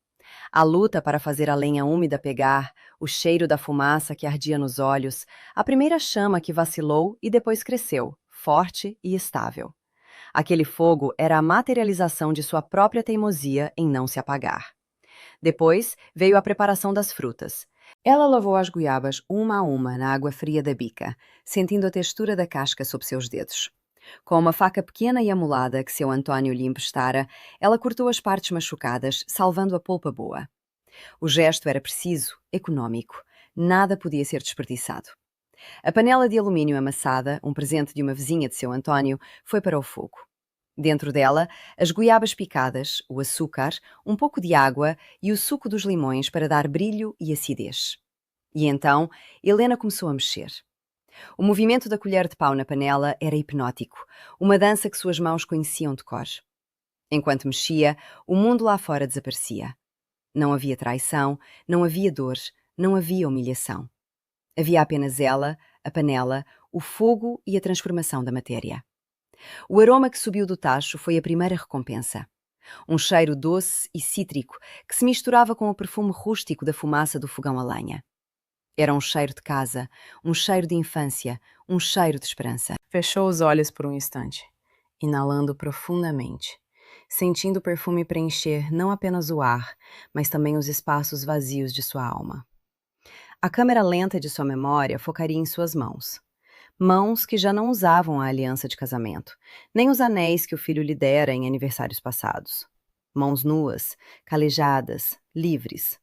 A luta para fazer a lenha úmida pegar, o cheiro da fumaça que ardia nos olhos, a primeira chama que vacilou e depois cresceu, forte e estável. Aquele fogo era a materialização de sua própria teimosia em não se apagar. Depois veio a preparação das frutas. Ela lavou as goiabas uma a uma na água fria da bica, sentindo a textura da casca sob seus dedos. Com uma faca pequena e amolada que seu Antônio lhe emprestara, ela cortou as partes machucadas, salvando a polpa boa. O gesto era preciso, econômico. Nada podia ser desperdiçado. A panela de alumínio amassada, um presente de uma vizinha de seu Antônio, foi para o fogo. Dentro dela, as goiabas picadas, o açúcar, um pouco de água e o suco dos limões para dar brilho e acidez. E então, Helena começou a mexer. O movimento da colher de pau na panela era hipnótico, uma dança que suas mãos conheciam de cor. Enquanto mexia, o mundo lá fora desaparecia. Não havia traição, não havia dor, não havia humilhação. Havia apenas ela, a panela, o fogo e a transformação da matéria. O aroma que subiu do tacho foi a primeira recompensa. Um cheiro doce e cítrico que se misturava com o perfume rústico da fumaça do fogão a lenha. Era um cheiro de casa, um cheiro de infância, um cheiro de esperança. Fechou os olhos por um instante, inalando profundamente, sentindo o perfume preencher não apenas o ar, mas também os espaços vazios de sua alma. A câmera lenta de sua memória focaria em suas mãos. Mãos que já não usavam a aliança de casamento, nem os anéis que o filho lhe dera em aniversários passados. Mãos nuas, calejadas, livres.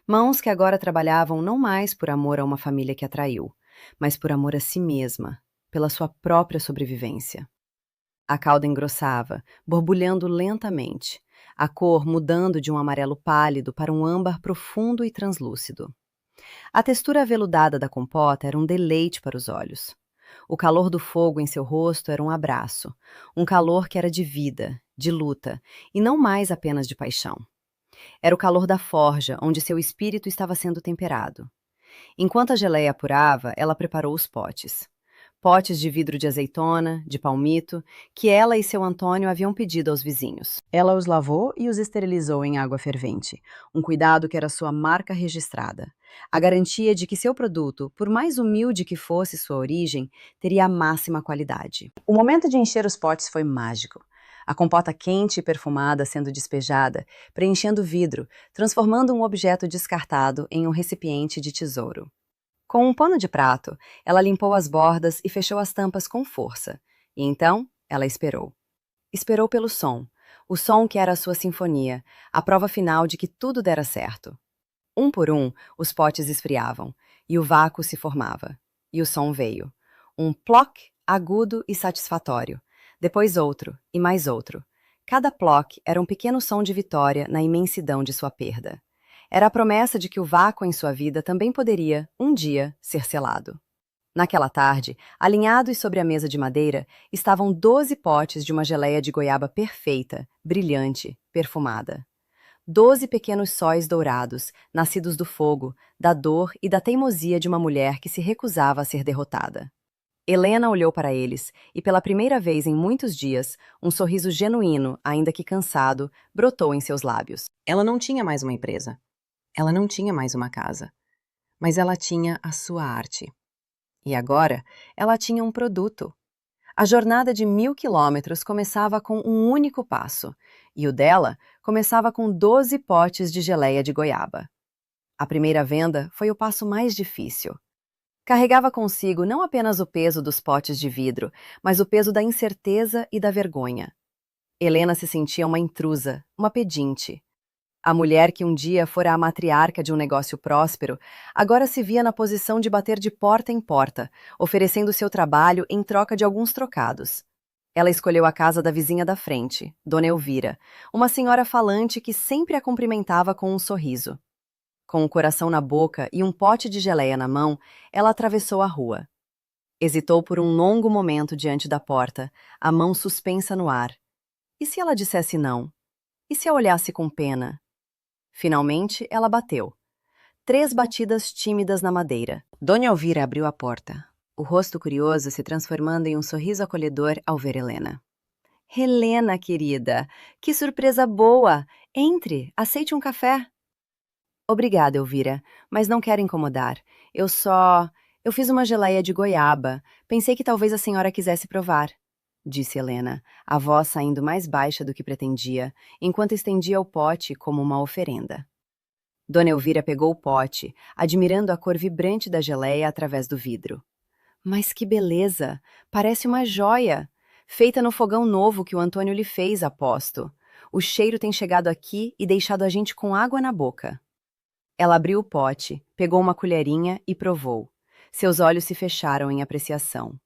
Mãos que agora trabalhavam não mais por amor a uma família que atraiu, mas por amor a si mesma, pela sua própria sobrevivência. A cauda engrossava, borbulhando lentamente, a cor mudando de um amarelo pálido para um âmbar profundo e translúcido. A textura aveludada da compota era um deleite para os olhos. O calor do fogo em seu rosto era um abraço, um calor que era de vida, de luta, e não mais apenas de paixão. Era o calor da forja, onde seu espírito estava sendo temperado. Enquanto a geleia apurava, ela preparou os potes. Potes de vidro de azeitona, de palmito, que ela e seu Antônio haviam pedido aos vizinhos. Ela os lavou e os esterilizou em água fervente, um cuidado que era sua marca registrada. A garantia de que seu produto, por mais humilde que fosse sua origem, teria a máxima qualidade. O momento de encher os potes foi mágico. A compota quente e perfumada sendo despejada, preenchendo o vidro, transformando um objeto descartado em um recipiente de tesouro. Com um pano de prato, ela limpou as bordas e fechou as tampas com força. E então, ela esperou. Esperou pelo som, o som que era a sua sinfonia, a prova final de que tudo dera certo. Um por um, os potes esfriavam, e o vácuo se formava. E o som veio. Um ploc agudo e satisfatório. Depois outro, e mais outro. Cada ploc era um pequeno som de vitória na imensidão de sua perda. Era a promessa de que o vácuo em sua vida também poderia, um dia, ser selado. Naquela tarde, alinhados sobre a mesa de madeira, estavam 12 potes de uma geleia de goiaba perfeita, brilhante, perfumada. 12 pequenos sóis dourados, nascidos do fogo, da dor e da teimosia de uma mulher que se recusava a ser derrotada. Helena olhou para eles e, pela primeira vez em muitos dias, um sorriso genuíno, ainda que cansado, brotou em seus lábios. Ela não tinha mais uma empresa. Ela não tinha mais uma casa. Mas ela tinha a sua arte. E agora, ela tinha um produto. A jornada de 1000 quilômetros começava com um único passo, e o dela começava com 12 potes de geleia de goiaba. A primeira venda foi o passo mais difícil. Carregava consigo não apenas o peso dos potes de vidro, mas o peso da incerteza e da vergonha. Helena se sentia uma intrusa, uma pedinte. A mulher que um dia fora a matriarca de um negócio próspero, agora se via na posição de bater de porta em porta, oferecendo seu trabalho em troca de alguns trocados. Ela escolheu a casa da vizinha da frente, Dona Elvira, uma senhora falante que sempre a cumprimentava com um sorriso. Com o coração na boca e um pote de geleia na mão, ela atravessou a rua. Hesitou por um longo momento diante da porta, a mão suspensa no ar. E se ela dissesse não? E se a olhasse com pena? Finalmente, ela bateu. 3 batidas tímidas na madeira. Dona Elvira abriu a porta, o rosto curioso se transformando em um sorriso acolhedor ao ver Helena. Helena, querida, que surpresa boa! Entre, aceite um café. Obrigada, Elvira, mas não quero incomodar. Eu fiz uma geleia de goiaba. Pensei que talvez a senhora quisesse provar, disse Helena, a voz saindo mais baixa do que pretendia, enquanto estendia o pote como uma oferenda. Dona Elvira pegou o pote, admirando a cor vibrante da geleia através do vidro. Mas que beleza! Parece uma joia! Feita no fogão novo que o Antônio lhe fez, aposto. O cheiro tem chegado aqui e deixado a gente com água na boca. Ela abriu o pote, pegou uma colherinha e provou. Seus olhos se fecharam em apreciação.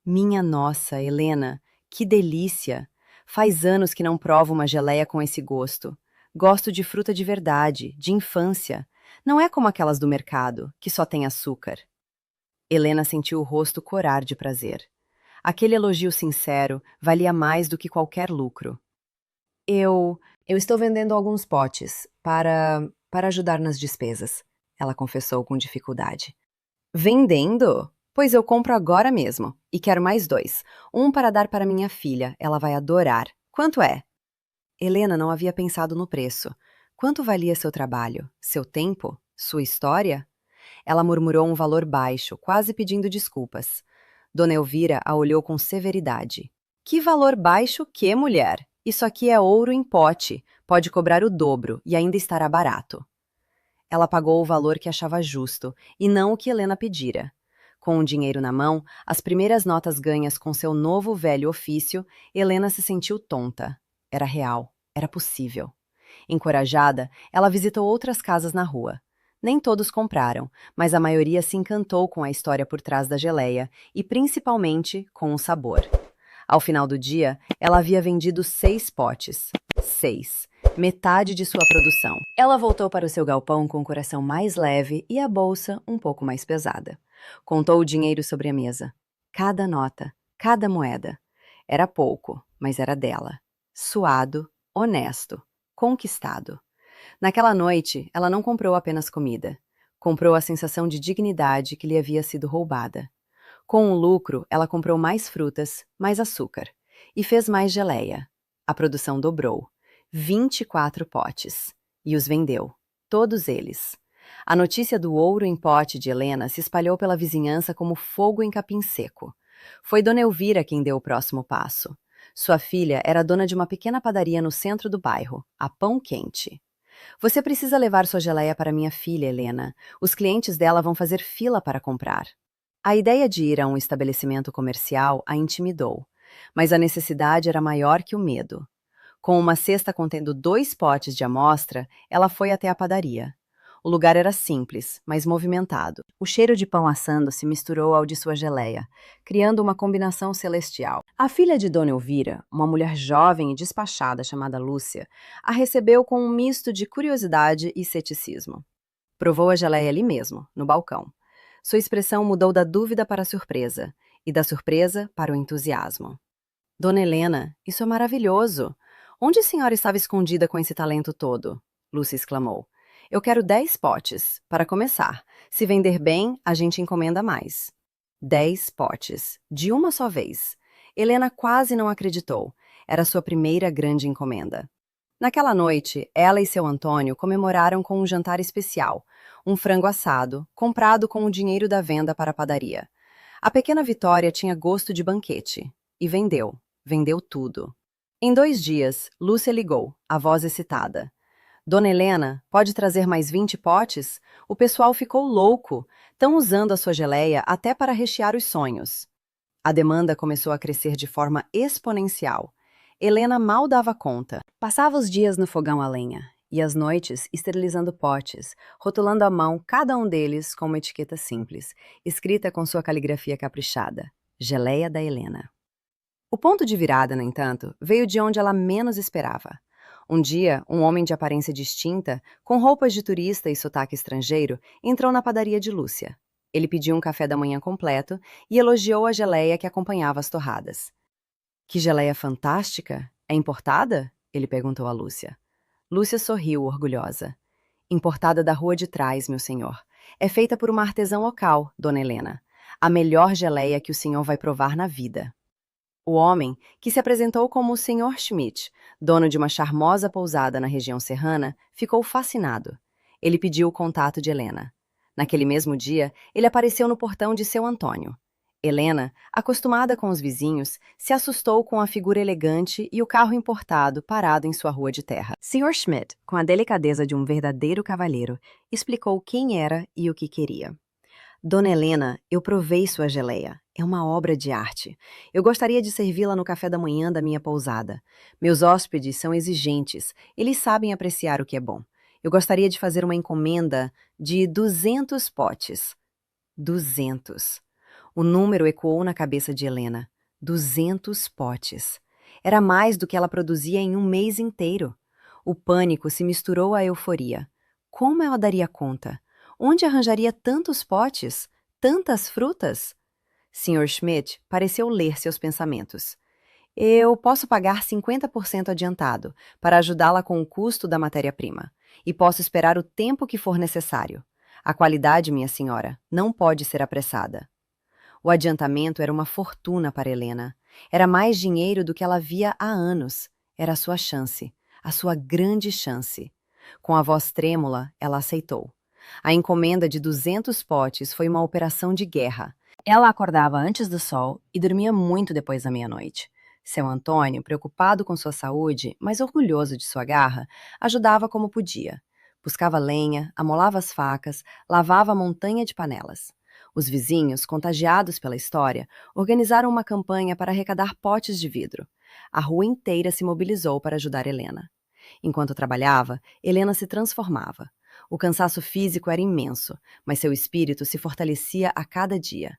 Minha nossa, Helena, que delícia! Faz anos que não provo uma geleia com esse gosto. Gosto de fruta de verdade, de infância. Não é como aquelas do mercado, que só tem açúcar. Helena sentiu o rosto corar de prazer. Aquele elogio sincero valia mais do que qualquer lucro. Eu estou vendendo alguns potes para ajudar nas despesas, ela confessou com dificuldade. Vendendo? Pois eu compro agora mesmo. E quero mais 2. Um para dar para minha filha, ela vai adorar. Quanto é? Helena não havia pensado no preço. Quanto valia seu trabalho? Seu tempo? Sua história? Ela murmurou um valor baixo, quase pedindo desculpas. Dona Elvira a olhou com severidade. Que valor baixo que, mulher? Isso aqui é ouro em pote. Pode cobrar o dobro e ainda estará barato. Ela pagou o valor que achava justo, e não o que Helena pedira. Com o dinheiro na mão, as primeiras notas ganhas com seu novo velho ofício, Helena se sentiu tonta. Era real, era possível. Encorajada, ela visitou outras casas na rua. Nem todos compraram, mas a maioria se encantou com a história por trás da geleia e principalmente com o sabor. Ao final do dia, ela havia vendido 6 potes. 6. Metade de sua produção. Ela voltou para o seu galpão com o coração mais leve e a bolsa um pouco mais pesada. Contou o dinheiro sobre a mesa. Cada nota, cada moeda. Era pouco, mas era dela. Suado, honesto, conquistado. Naquela noite, ela não comprou apenas comida. Comprou a sensação de dignidade que lhe havia sido roubada. Com o lucro, ela comprou mais frutas, mais açúcar. E fez mais geleia. A produção dobrou. 24 potes. E os vendeu. Todos eles. A notícia do ouro em pote de Helena se espalhou pela vizinhança como fogo em capim seco. Foi Dona Elvira quem deu o próximo passo. Sua filha era dona de uma pequena padaria no centro do bairro, a Pão Quente. Você precisa levar sua geleia para minha filha, Helena. Os clientes dela vão fazer fila para comprar. A ideia de ir a um estabelecimento comercial a intimidou, mas a necessidade era maior que o medo. Com uma cesta contendo 2 potes de amostra, ela foi até a padaria. O lugar era simples, mas movimentado. O cheiro de pão assando se misturou ao de sua geleia, criando uma combinação celestial. A filha de Dona Elvira, uma mulher jovem e despachada chamada Lúcia, a recebeu com um misto de curiosidade e ceticismo. Provou a geleia ali mesmo, no balcão. Sua expressão mudou da dúvida para a surpresa, e da surpresa para o entusiasmo. Dona Helena, isso é maravilhoso! Onde a senhora estava escondida com esse talento todo? Lúcia exclamou. Eu quero 10 potes, para começar. Se vender bem, a gente encomenda mais. 10 potes, de uma só vez. Helena quase não acreditou. Era sua primeira grande encomenda. Naquela noite, ela e seu Antônio comemoraram com um jantar especial, um frango assado, comprado com o dinheiro da venda para a padaria. A pequena vitória tinha gosto de banquete. E vendeu. Vendeu tudo. Em 2 dias, Lúcia ligou, a voz excitada. Dona Helena, pode trazer mais 20 potes? O pessoal ficou louco. Estão usando a sua geleia até para rechear os sonhos. A demanda começou a crescer de forma exponencial. Helena mal dava conta. Passava os dias no fogão a lenha e as noites esterilizando potes, rotulando à mão cada um deles com uma etiqueta simples, escrita com sua caligrafia caprichada. Geleia da Helena. O ponto de virada, no entanto, veio de onde ela menos esperava. Um dia, um homem de aparência distinta, com roupas de turista e sotaque estrangeiro, entrou na padaria de Lúcia. Ele pediu um café da manhã completo e elogiou a geleia que acompanhava as torradas. Que geleia fantástica! É importada? Ele perguntou a Lúcia. Lúcia sorriu, orgulhosa. Importada da rua de trás, meu senhor. É feita por uma artesã local, Dona Helena. A melhor geleia que o senhor vai provar na vida. O homem, que se apresentou como o Sr. Schmidt, dono de uma charmosa pousada na região serrana, ficou fascinado. Ele pediu o contato de Helena. Naquele mesmo dia, ele apareceu no portão de seu Antônio. Helena, acostumada com os vizinhos, se assustou com a figura elegante e o carro importado parado em sua rua de terra. Sr. Schmidt, com a delicadeza de um verdadeiro cavalheiro, explicou quem era e o que queria. Dona Helena, eu provei sua geleia. É uma obra de arte. Eu gostaria de servi-la no café da manhã da minha pousada. Meus hóspedes são exigentes. Eles sabem apreciar o que é bom. Eu gostaria de fazer uma encomenda de 200 potes. 200. O número ecoou na cabeça de Helena. 200 potes. Era mais do que ela produzia em um mês inteiro. O pânico se misturou à euforia. Como ela daria conta? Onde arranjaria tantos potes? Tantas frutas? Sr. Schmidt pareceu ler seus pensamentos. Eu posso pagar 50% adiantado para ajudá-la com o custo da matéria-prima. E posso esperar o tempo que for necessário. A qualidade, minha senhora, não pode ser apressada. O adiantamento era uma fortuna para Helena. Era mais dinheiro do que ela via há anos. Era a sua chance, a sua grande chance. Com a voz trêmula, ela aceitou. A encomenda de 200 potes foi uma operação de guerra. Ela acordava antes do sol e dormia muito depois da meia-noite. Seu Antônio, preocupado com sua saúde, mas orgulhoso de sua garra, ajudava como podia. Buscava lenha, amolava as facas, lavava a montanha de panelas. Os vizinhos, contagiados pela história, organizaram uma campanha para arrecadar potes de vidro. A rua inteira se mobilizou para ajudar Helena. Enquanto trabalhava, Helena se transformava. O cansaço físico era imenso, mas seu espírito se fortalecia a cada dia.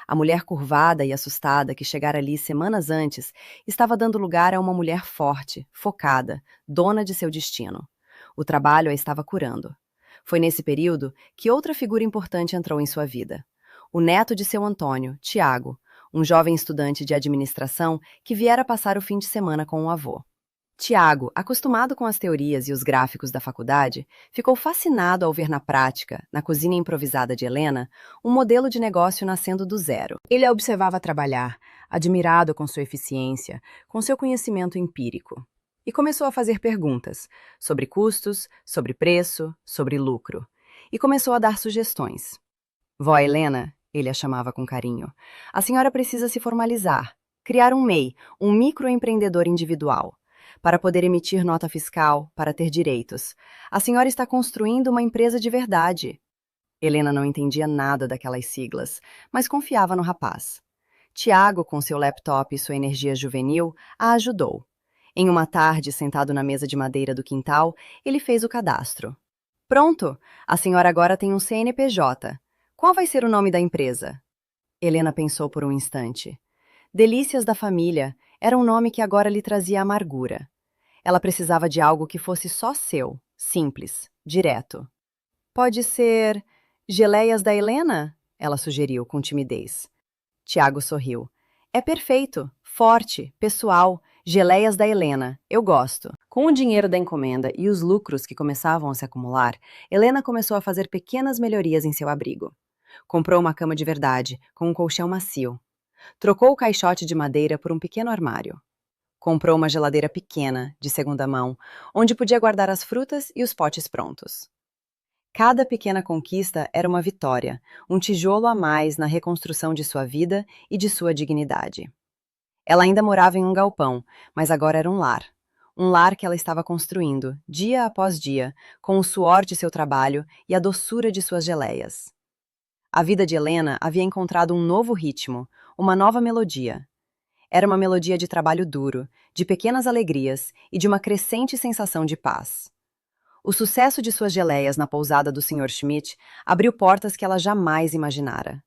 A mulher curvada e assustada que chegara ali semanas antes estava dando lugar a uma mulher forte, focada, dona de seu destino. O trabalho a estava curando. Foi nesse período que outra figura importante entrou em sua vida. O neto de seu Antônio, Tiago, um jovem estudante de administração que viera passar o fim de semana com o avô. Tiago, acostumado com as teorias e os gráficos da faculdade, ficou fascinado ao ver na prática, na cozinha improvisada de Helena, um modelo de negócio nascendo do zero. Ele a observava trabalhar, admirado com sua eficiência, com seu conhecimento empírico. E começou a fazer perguntas sobre custos, sobre preço, sobre lucro. E começou a dar sugestões. Vó Helena, ele a chamava com carinho, a senhora precisa se formalizar, criar um MEI, um microempreendedor individual. Para poder emitir nota fiscal, para ter direitos. A senhora está construindo uma empresa de verdade. Helena não entendia nada daquelas siglas, mas confiava no rapaz. Tiago, com seu laptop e sua energia juvenil, a ajudou. Em uma tarde, sentado na mesa de madeira do quintal, ele fez o cadastro. Pronto! A senhora agora tem um CNPJ. Qual vai ser o nome da empresa? Helena pensou por um instante. Delícias da Família era um nome que agora lhe trazia amargura. Ela precisava de algo que fosse só seu, simples, direto. Pode ser Geleias da Helena? Ela sugeriu com timidez. Tiago sorriu. É perfeito, forte, pessoal, Geleias da Helena, eu gosto. Com o dinheiro da encomenda e os lucros que começavam a se acumular, Helena começou a fazer pequenas melhorias em seu abrigo. Comprou uma cama de verdade, com um colchão macio. Trocou o caixote de madeira por um pequeno armário. Comprou uma geladeira pequena, de segunda mão, onde podia guardar as frutas e os potes prontos. Cada pequena conquista era uma vitória, um tijolo a mais na reconstrução de sua vida e de sua dignidade. Ela ainda morava em um galpão, mas agora era um lar. Um lar que ela estava construindo, dia após dia, com o suor de seu trabalho e a doçura de suas geleias. A vida de Helena havia encontrado um novo ritmo, uma nova melodia. Era uma melodia de trabalho duro, de pequenas alegrias e de uma crescente sensação de paz. O sucesso de suas geleias na pousada do Sr. Schmidt abriu portas que ela jamais imaginara.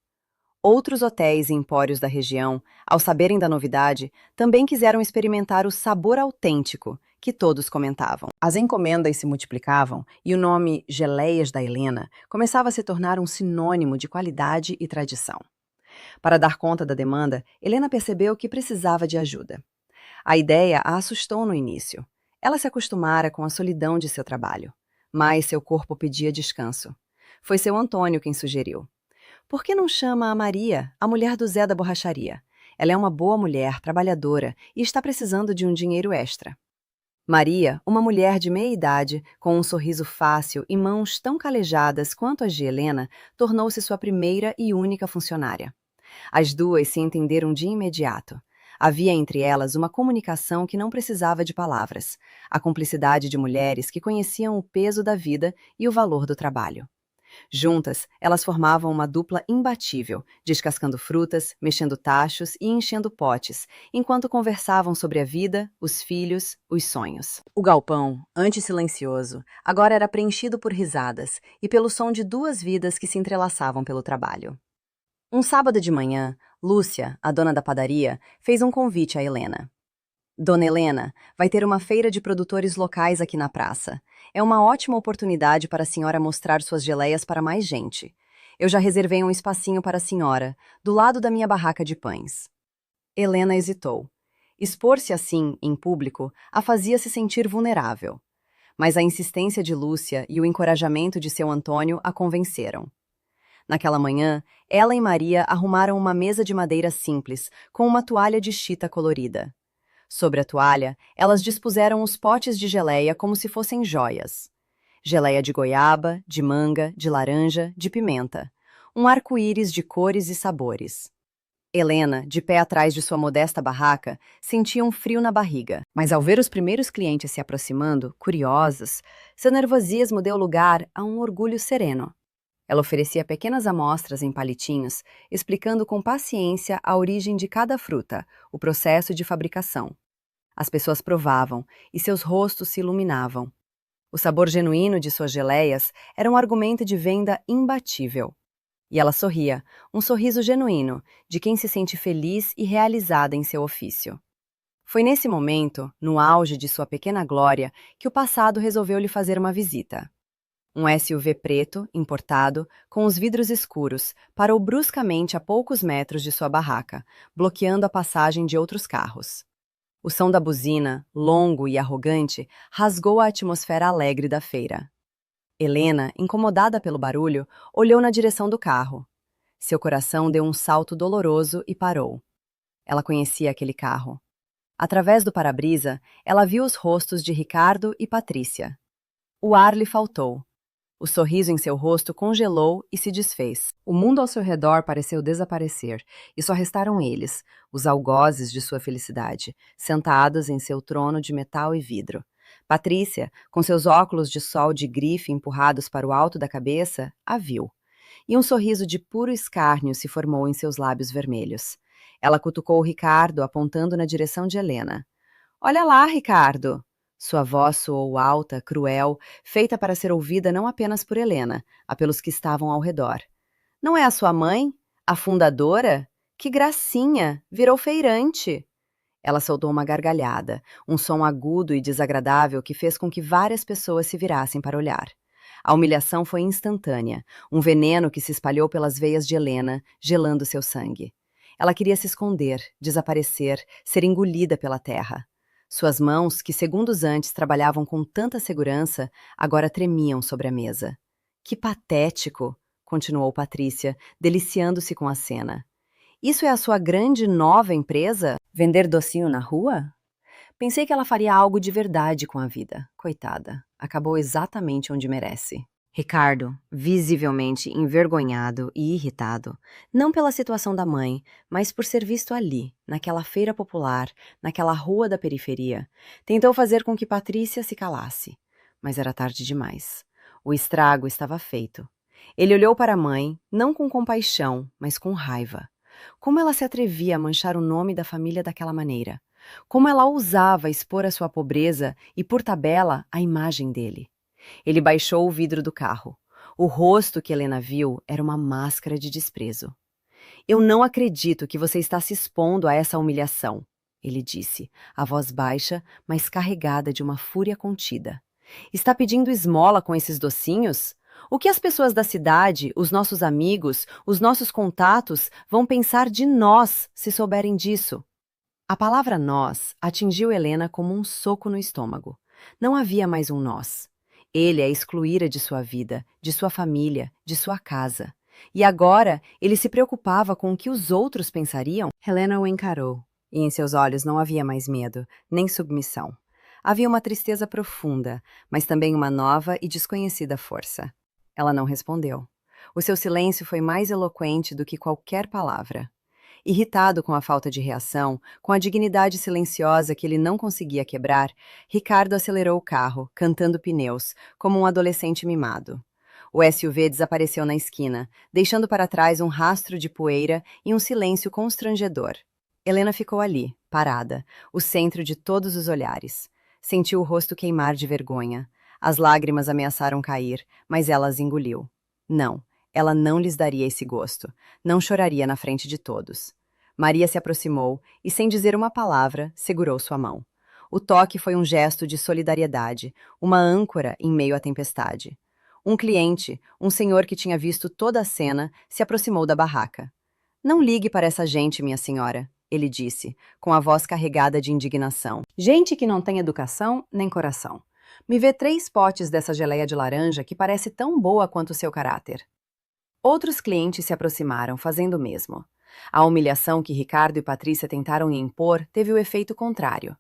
Outros hotéis e empórios da região, ao saberem da novidade, também quiseram experimentar o sabor autêntico que todos comentavam. As encomendas se multiplicavam e o nome Geleias da Helena começava a se tornar um sinônimo de qualidade e tradição. Para dar conta da demanda, Helena percebeu que precisava de ajuda. A ideia a assustou no início. Ela se acostumara com a solidão de seu trabalho, mas seu corpo pedia descanso. Foi seu Antônio quem sugeriu. Por que não chama a Maria, a mulher do Zé da borracharia? Ela é uma boa mulher, trabalhadora e está precisando de um dinheiro extra. Maria, uma mulher de meia idade, com um sorriso fácil e mãos tão calejadas quanto as de Helena, tornou-se sua primeira e única funcionária. As duas se entenderam de imediato. Havia entre elas uma comunicação que não precisava de palavras, a cumplicidade de mulheres que conheciam o peso da vida e o valor do trabalho. Juntas, elas formavam uma dupla imbatível, descascando frutas, mexendo tachos e enchendo potes, enquanto conversavam sobre a vida, os filhos, os sonhos. O galpão, antes silencioso, agora era preenchido por risadas e pelo som de duas vidas que se entrelaçavam pelo trabalho. Um sábado de manhã, Lúcia, a dona da padaria, fez um convite a Helena. Dona Helena, vai ter uma feira de produtores locais aqui na praça. É uma ótima oportunidade para a senhora mostrar suas geleias para mais gente. Eu já reservei um espacinho para a senhora, do lado da minha barraca de pães. Helena hesitou. Expor-se assim, em público, a fazia-se sentir vulnerável. Mas a insistência de Lúcia e o encorajamento de seu Antônio a convenceram. Naquela manhã, ela e Maria arrumaram uma mesa de madeira simples, com uma toalha de chita colorida. Sobre a toalha, elas dispuseram os potes de geleia como se fossem joias. Geleia de goiaba, de manga, de laranja, de pimenta. Um arco-íris de cores e sabores. Helena, de pé atrás de sua modesta barraca, sentia um frio na barriga, mas ao ver os primeiros clientes se aproximando, curiosos, seu nervosismo deu lugar a um orgulho sereno. Ela oferecia pequenas amostras em palitinhos, explicando com paciência a origem de cada fruta, o processo de fabricação. As pessoas provavam e seus rostos se iluminavam. O sabor genuíno de suas geleias era um argumento de venda imbatível. E ela sorria, um sorriso genuíno, de quem se sente feliz e realizada em seu ofício. Foi nesse momento, no auge de sua pequena glória, que o passado resolveu lhe fazer uma visita. Um SUV preto, importado, com os vidros escuros, parou bruscamente a poucos metros de sua barraca, bloqueando a passagem de outros carros. O som da buzina, longo e arrogante, rasgou a atmosfera alegre da feira. Helena, incomodada pelo barulho, olhou na direção do carro. Seu coração deu um salto doloroso e parou. Ela conhecia aquele carro. Através do para-brisa, ela viu os rostos de Ricardo e Patrícia. O ar lhe faltou. O sorriso em seu rosto congelou e se desfez. O mundo ao seu redor pareceu desaparecer, e só restaram eles, os algozes de sua felicidade, sentados em seu trono de metal e vidro. Patrícia, com seus óculos de sol de grife empurrados para o alto da cabeça, a viu. E um sorriso de puro escárnio se formou em seus lábios vermelhos. Ela cutucou Ricardo, apontando na direção de Helena. "Olha lá, Ricardo!" Sua voz soou alta, cruel, feita para ser ouvida não apenas por Helena, a pelos que estavam ao redor. "Não é a sua mãe? A fundadora? Que gracinha! Virou feirante!" Ela soltou uma gargalhada, um som agudo e desagradável que fez com que várias pessoas se virassem para olhar. A humilhação foi instantânea, um veneno que se espalhou pelas veias de Helena, gelando seu sangue. Ela queria se esconder, desaparecer, ser engolida pela terra. Suas mãos, que segundos antes trabalhavam com tanta segurança, agora tremiam sobre a mesa. "Que patético!" continuou Patrícia, deliciando-se com a cena. "Isso é a sua grande nova empresa? Vender docinho na rua? Pensei que ela faria algo de verdade com a vida. Coitada, acabou exatamente onde merece." Ricardo, visivelmente envergonhado e irritado, não pela situação da mãe, mas por ser visto ali, naquela feira popular, naquela rua da periferia, tentou fazer com que Patrícia se calasse. Mas era tarde demais. O estrago estava feito. Ele olhou para a mãe, não com compaixão, mas com raiva. Como ela se atrevia a manchar o nome da família daquela maneira? Como ela ousava expor a sua pobreza e, por tabela, a imagem dele? Ele baixou o vidro do carro. O rosto que Helena viu era uma máscara de desprezo. "Eu não acredito que você está se expondo a essa humilhação", ele disse, a voz baixa, mas carregada de uma fúria contida. "Está pedindo esmola com esses docinhos? O que as pessoas da cidade, os nossos amigos, os nossos contatos vão pensar de nós se souberem disso?" A palavra nós atingiu Helena como um soco no estômago. Não havia mais um nós. Ele a excluíra de sua vida, de sua família, de sua casa. E agora ele se preocupava com o que os outros pensariam? Helena o encarou, e em seus olhos não havia mais medo, nem submissão. Havia uma tristeza profunda, mas também uma nova e desconhecida força. Ela não respondeu. O seu silêncio foi mais eloquente do que qualquer palavra. Irritado com a falta de reação, com a dignidade silenciosa que ele não conseguia quebrar, Ricardo acelerou o carro, cantando pneus, como um adolescente mimado. O SUV desapareceu na esquina, deixando para trás um rastro de poeira e um silêncio constrangedor. Helena ficou ali, parada, o centro de todos os olhares. Sentiu o rosto queimar de vergonha. As lágrimas ameaçaram cair, mas ela as engoliu. Não. Ela não lhes daria esse gosto. Não choraria na frente de todos. Maria se aproximou e, sem dizer uma palavra, segurou sua mão. O toque foi um gesto de solidariedade, uma âncora em meio à tempestade. Um cliente, um senhor que tinha visto toda a cena, se aproximou da barraca. Não ligue para essa gente, minha senhora, ele disse, com a voz carregada de indignação. Gente que não tem educação nem coração. Me vê 3 potes dessa geleia de laranja que parece tão boa quanto seu caráter. Outros clientes se aproximaram, fazendo o mesmo. A humilhação que Ricardo e Patrícia tentaram impor teve o efeito contrário.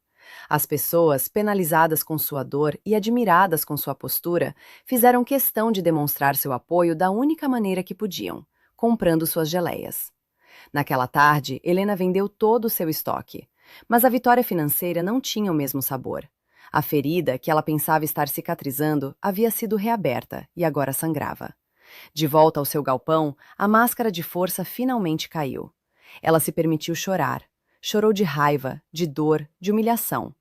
As pessoas, penalizadas com sua dor e admiradas com sua postura, fizeram questão de demonstrar seu apoio da única maneira que podiam, comprando suas geleias. Naquela tarde, Helena vendeu todo o seu estoque. Mas a vitória financeira não tinha o mesmo sabor. A ferida, que ela pensava estar cicatrizando, havia sido reaberta e agora sangrava. De volta ao seu galpão, a máscara de força finalmente caiu. Ela se permitiu chorar. Chorou de raiva, de dor, de humilhação.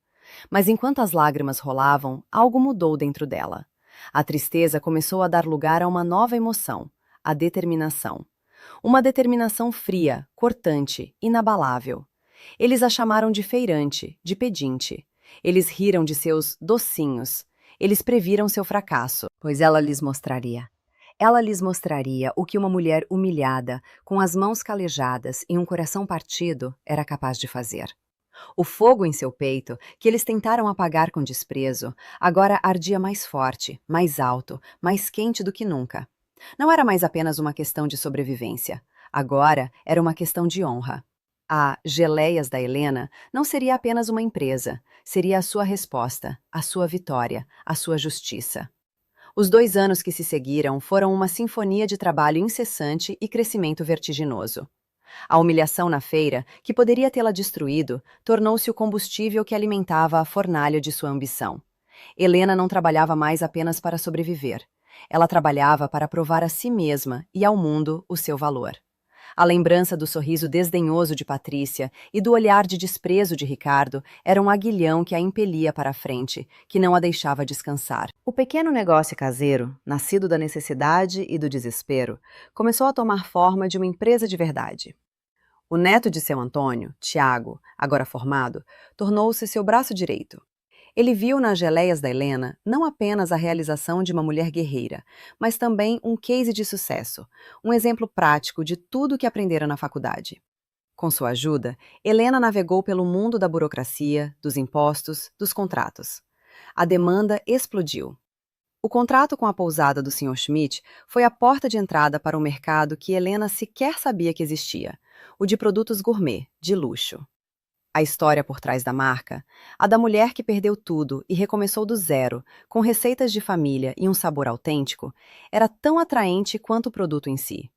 Mas enquanto as lágrimas rolavam, algo mudou dentro dela. A tristeza começou a dar lugar a uma nova emoção, a determinação. Uma determinação fria, cortante, inabalável. Eles a chamaram de feirante, de pedinte. Eles riram de seus docinhos. Eles previram seu fracasso, pois ela lhes mostraria. Ela lhes mostraria o que uma mulher humilhada, com as mãos calejadas e um coração partido, era capaz de fazer. O fogo em seu peito, que eles tentaram apagar com desprezo, agora ardia mais forte, mais alto, mais quente do que nunca. Não era mais apenas uma questão de sobrevivência. Agora era uma questão de honra. A Geleias da Helena não seria apenas uma empresa, seria a sua resposta, a sua vitória, a sua justiça. Os 2 anos que se seguiram foram uma sinfonia de trabalho incessante e crescimento vertiginoso. A humilhação na feira, que poderia tê-la destruído, tornou-se o combustível que alimentava a fornalha de sua ambição. Helena não trabalhava mais apenas para sobreviver. Ela trabalhava para provar a si mesma e ao mundo o seu valor. A lembrança do sorriso desdenhoso de Patrícia e do olhar de desprezo de Ricardo era um aguilhão que a impelia para a frente, que não a deixava descansar. O pequeno negócio caseiro, nascido da necessidade e do desespero, começou a tomar forma de uma empresa de verdade. O neto de seu Antônio, Tiago, agora formado, tornou-se seu braço direito. Ele viu nas geleias da Helena não apenas a realização de uma mulher guerreira, mas também um case de sucesso, um exemplo prático de tudo o que aprendera na faculdade. Com sua ajuda, Helena navegou pelo mundo da burocracia, dos impostos, dos contratos. A demanda explodiu. O contrato com a pousada do Sr. Schmidt foi a porta de entrada para um mercado que Helena sequer sabia que existia, o de produtos gourmet, de luxo. A história por trás da marca, a da mulher que perdeu tudo e recomeçou do zero, com receitas de família e um sabor autêntico, era tão atraente quanto o produto em si.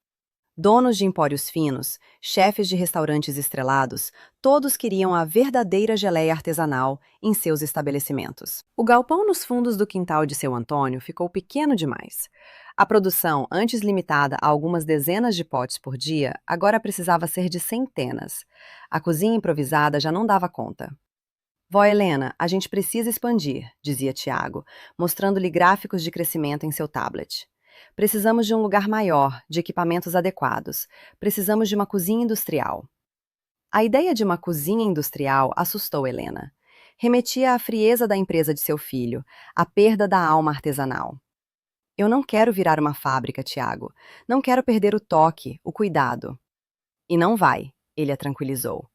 Donos de empórios finos, chefes de restaurantes estrelados, todos queriam a verdadeira geleia artesanal em seus estabelecimentos. O galpão nos fundos do quintal de seu Antônio ficou pequeno demais. A produção, antes limitada a algumas dezenas de potes por dia, agora precisava ser de centenas. A cozinha improvisada já não dava conta. Vó Helena, a gente precisa expandir, dizia Tiago, mostrando-lhe gráficos de crescimento em seu tablet. Precisamos de um lugar maior, de equipamentos adequados. Precisamos de uma cozinha industrial. A ideia de uma cozinha industrial assustou Helena. Remetia à frieza da empresa de seu filho, à perda da alma artesanal. Eu não quero virar uma fábrica, Tiago. Não quero perder o toque, o cuidado. E não vai, ele a tranquilizou.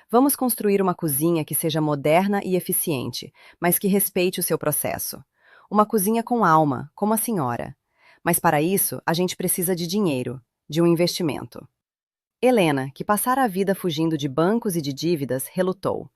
Vamos construir uma cozinha que seja moderna e eficiente, mas que respeite o seu processo. Uma cozinha com alma, como a senhora. Mas para isso, a gente precisa de dinheiro, de um investimento. Helena, que passara a vida fugindo de bancos e de dívidas, relutou.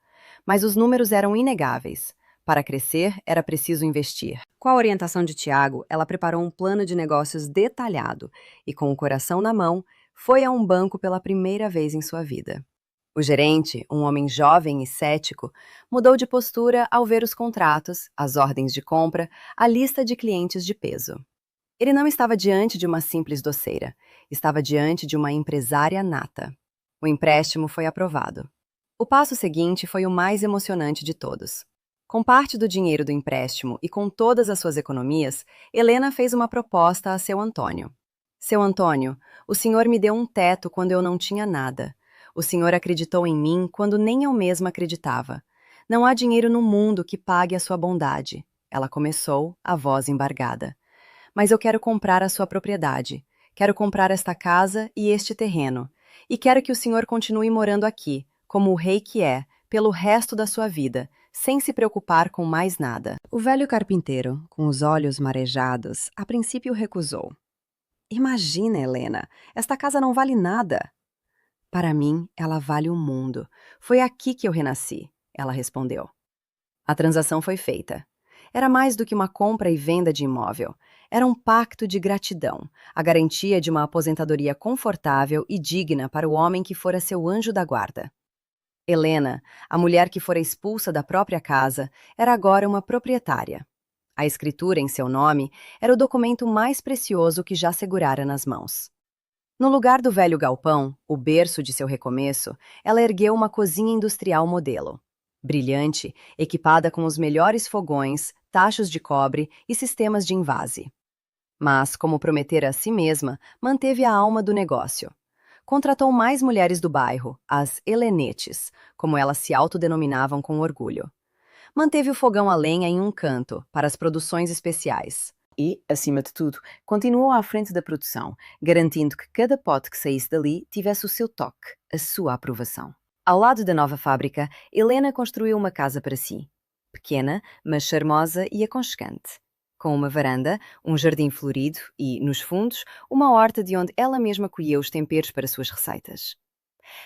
Mas os números eram inegáveis. Para crescer, era preciso investir. Com a orientação de Tiago, ela preparou um plano de negócios detalhado e, com o coração na mão, foi a um banco pela primeira vez em sua vida. O gerente, um homem jovem e cético, mudou de postura ao ver os contratos, as ordens de compra, a lista de clientes de peso. Ele não estava diante de uma simples doceira, estava diante de uma empresária nata. O empréstimo foi aprovado. O passo seguinte foi o mais emocionante de todos. Com parte do dinheiro do empréstimo e com todas as suas economias, Helena fez uma proposta a seu Antônio. Seu Antônio, o senhor me deu um teto quando eu não tinha nada. O senhor acreditou em mim quando nem eu mesma acreditava. Não há dinheiro no mundo que pague a sua bondade. Ela começou, a voz embargada. mas eu quero comprar a sua propriedade. Quero comprar esta casa e este terreno. E quero que o senhor continue morando aqui, como o rei que é, pelo resto da sua vida, sem se preocupar com mais nada. O velho carpinteiro, com os olhos marejados, a princípio recusou. Imagina, Helena, esta casa não vale nada. Para mim, ela vale o mundo. Foi aqui que eu renasci, ela respondeu. A transação foi feita. Era mais do que uma compra e venda de imóvel. Era um pacto de gratidão, a garantia de uma aposentadoria confortável e digna para o homem que fora seu anjo da guarda. Helena, a mulher que fora expulsa da própria casa, era agora uma proprietária. A escritura em seu nome era o documento mais precioso que já segurara nas mãos. No lugar do velho galpão, o berço de seu recomeço, ela ergueu uma cozinha industrial modelo. Brilhante, equipada com os melhores fogões, tachos de cobre e sistemas de invase. Mas, como prometera a si mesma, manteve a alma do negócio. Contratou mais mulheres do bairro, as helenetes, como elas se autodenominavam com orgulho. Manteve o fogão a lenha em um canto, para as produções especiais. E, acima de tudo, continuou à frente da produção, garantindo que cada pote que saísse dali tivesse o seu toque, a sua aprovação. Ao lado da nova fábrica, Helena construiu uma casa para si. Pequena, mas charmosa e aconchegante. Com uma varanda, um jardim florido e, nos fundos, uma horta de onde ela mesma colheu os temperos para suas receitas.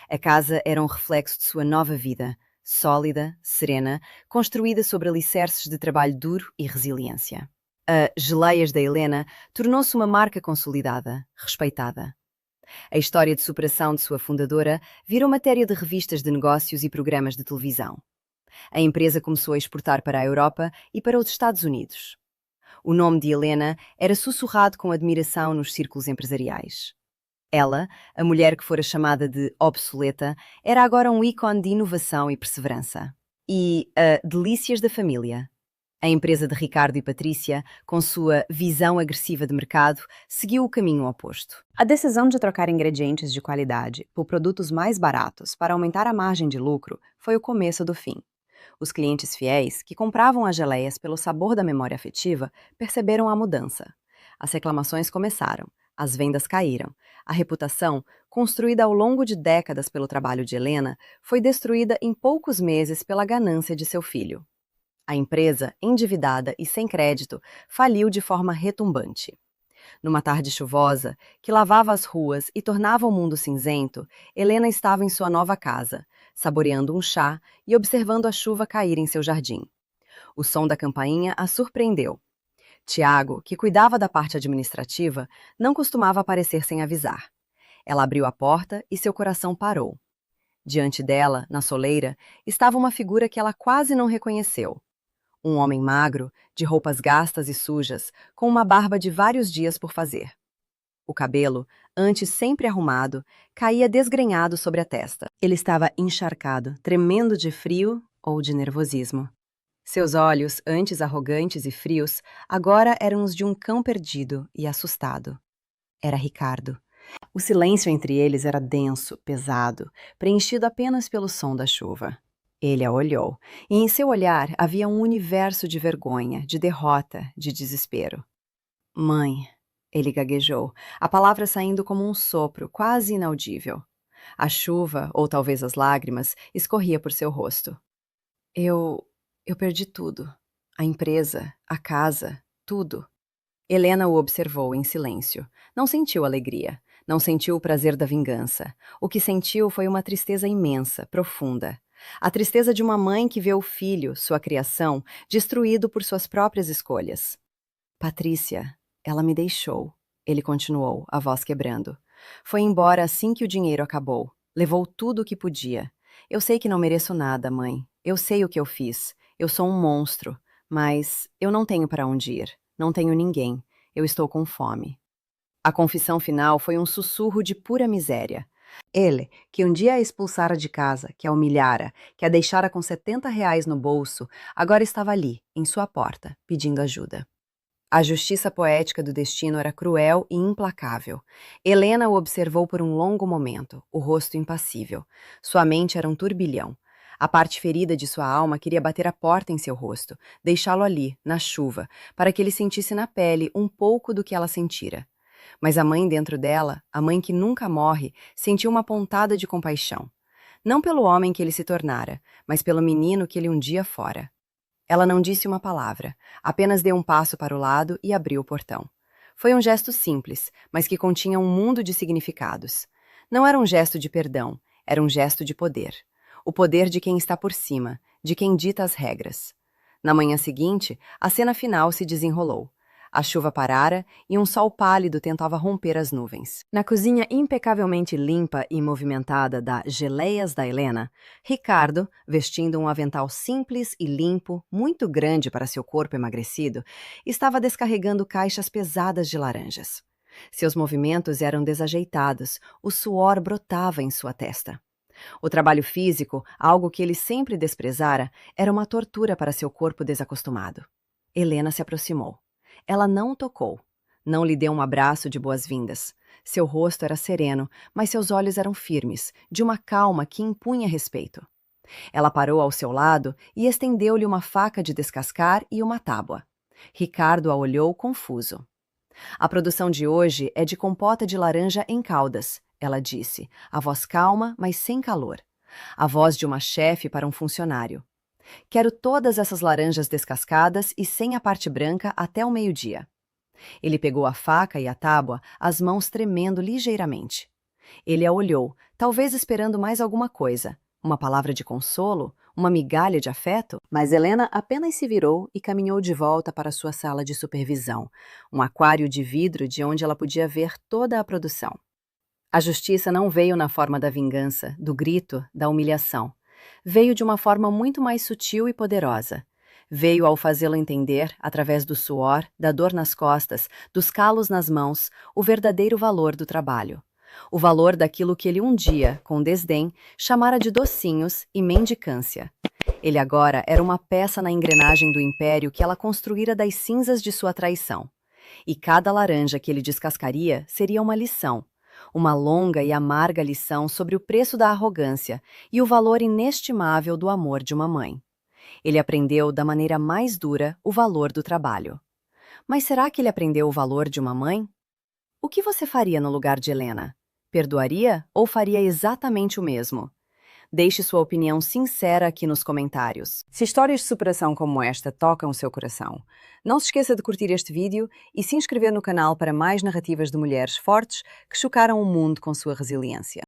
A casa era um reflexo de sua nova vida, sólida, serena, construída sobre alicerces de trabalho duro e resiliência. A Geleias da Helena tornou-se uma marca consolidada, respeitada. A história de superação de sua fundadora virou matéria de revistas de negócios e programas de televisão. A empresa começou a exportar para a Europa e para os Estados Unidos. O nome de Helena era sussurrado com admiração nos círculos empresariais. Ela, a mulher que fora chamada de obsoleta, era agora um ícone de inovação e perseverança. E a delícias da família. A empresa de Ricardo e Patrícia, com sua visão agressiva de mercado, seguiu o caminho oposto. A decisão de trocar ingredientes de qualidade por produtos mais baratos para aumentar a margem de lucro foi o começo do fim. Os clientes fiéis, que compravam as geleias pelo sabor da memória afetiva, perceberam a mudança. As reclamações começaram, as vendas caíram. A reputação, construída ao longo de décadas pelo trabalho de Helena, foi destruída em poucos meses pela ganância de seu filho. A empresa, endividada e sem crédito, faliu de forma retumbante. Numa tarde chuvosa, que lavava as ruas e tornava o mundo cinzento, Helena estava em sua nova casa, saboreando um chá e observando a chuva cair em seu jardim. O som da campainha a surpreendeu. Tiago, que cuidava da parte administrativa, não costumava aparecer sem avisar. Ela abriu a porta e seu coração parou. Diante dela, na soleira, estava uma figura que ela quase não reconheceu. Um homem magro, de roupas gastas e sujas, com uma barba de vários dias por fazer. O cabelo, antes sempre arrumado, caía desgrenhado sobre a testa. Ele estava encharcado, tremendo de frio ou de nervosismo. Seus olhos, antes arrogantes e frios, agora eram os de um cão perdido e assustado. Era Ricardo. O silêncio entre eles era denso, pesado, preenchido apenas pelo som da chuva. Ele a olhou, e em seu olhar havia um universo de vergonha, de derrota, de desespero. Mãe, ele gaguejou, a palavra saindo como um sopro, quase inaudível. A chuva, ou talvez as lágrimas, escorria por seu rosto. Eu perdi tudo. A empresa, a casa, tudo. Helena o observou em silêncio. Não sentiu alegria. Não sentiu o prazer da vingança. O que sentiu foi uma tristeza imensa, profunda. A tristeza de uma mãe que vê o filho, sua criação, destruído por suas próprias escolhas. Patrícia, ela me deixou, ele continuou, a voz quebrando. Foi embora assim que o dinheiro acabou. Levou tudo o que podia. Eu sei que não mereço nada, mãe. Eu sei o que eu fiz. Eu sou um monstro. Mas eu não tenho para onde ir. Não tenho ninguém. Eu estou com fome. A confissão final foi um sussurro de pura miséria. Ele, que um dia a expulsara de casa, que a humilhara, que a deixara com R$ 70 no bolso, agora estava ali, em sua porta, pedindo ajuda. A justiça poética do destino era cruel e implacável. Helena o observou por um longo momento, o rosto impassível. Sua mente era um turbilhão. A parte ferida de sua alma queria bater a porta em seu rosto, deixá-lo ali, na chuva, para que ele sentisse na pele um pouco do que ela sentira. Mas a mãe dentro dela, a mãe que nunca morre, sentiu uma pontada de compaixão. Não pelo homem que ele se tornara, mas pelo menino que ele um dia fora. Ela não disse uma palavra, apenas deu um passo para o lado e abriu o portão. Foi um gesto simples, mas que continha um mundo de significados. Não era um gesto de perdão, era um gesto de poder. O poder de quem está por cima, de quem dita as regras. Na manhã seguinte, a cena final se desenrolou. A chuva parara e um sol pálido tentava romper as nuvens. Na cozinha impecavelmente limpa e movimentada da Geleias da Helena, Ricardo, vestindo um avental simples e limpo, muito grande para seu corpo emagrecido, estava descarregando caixas pesadas de laranjas. Seus movimentos eram desajeitados, o suor brotava em sua testa. O trabalho físico, algo que ele sempre desprezara, era uma tortura para seu corpo desacostumado. Helena se aproximou. Ela não o tocou. Não lhe deu um abraço de boas-vindas. Seu rosto era sereno, mas seus olhos eram firmes, de uma calma que impunha respeito. Ela parou ao seu lado e estendeu-lhe uma faca de descascar e uma tábua. Ricardo a olhou confuso. A produção de hoje é de compota de laranja em caldas, ela disse, a voz calma, mas sem calor. A voz de uma chefe para um funcionário. Quero todas essas laranjas descascadas e sem a parte branca até o meio-dia. Ele pegou a faca e a tábua, as mãos tremendo ligeiramente. Ele a olhou, talvez esperando mais alguma coisa, uma palavra de consolo, uma migalha de afeto, mas Helena apenas se virou e caminhou de volta para sua sala de supervisão, um aquário de vidro de onde ela podia ver toda a produção. A justiça não veio na forma da vingança, do grito, da humilhação. Veio de uma forma muito mais sutil e poderosa. Veio ao fazê-lo entender, através do suor, da dor nas costas, dos calos nas mãos, o verdadeiro valor do trabalho. O valor daquilo que ele um dia, com desdém, chamara de docinhos e mendicância. Ele agora era uma peça na engrenagem do império que ela construíra das cinzas de sua traição. E cada laranja que ele descascaria seria uma lição. Uma longa e amarga lição sobre o preço da arrogância e o valor inestimável do amor de uma mãe. Ele aprendeu da maneira mais dura o valor do trabalho. Mas será que ele aprendeu o valor de uma mãe? O que você faria no lugar de Helena? Perdoaria ou faria exatamente o mesmo? Deixe sua opinião sincera aqui nos comentários. Se histórias de superação como esta tocam o seu coração, não se esqueça de curtir este vídeo e se inscrever no canal para mais narrativas de mulheres fortes que chocaram o mundo com sua resiliência.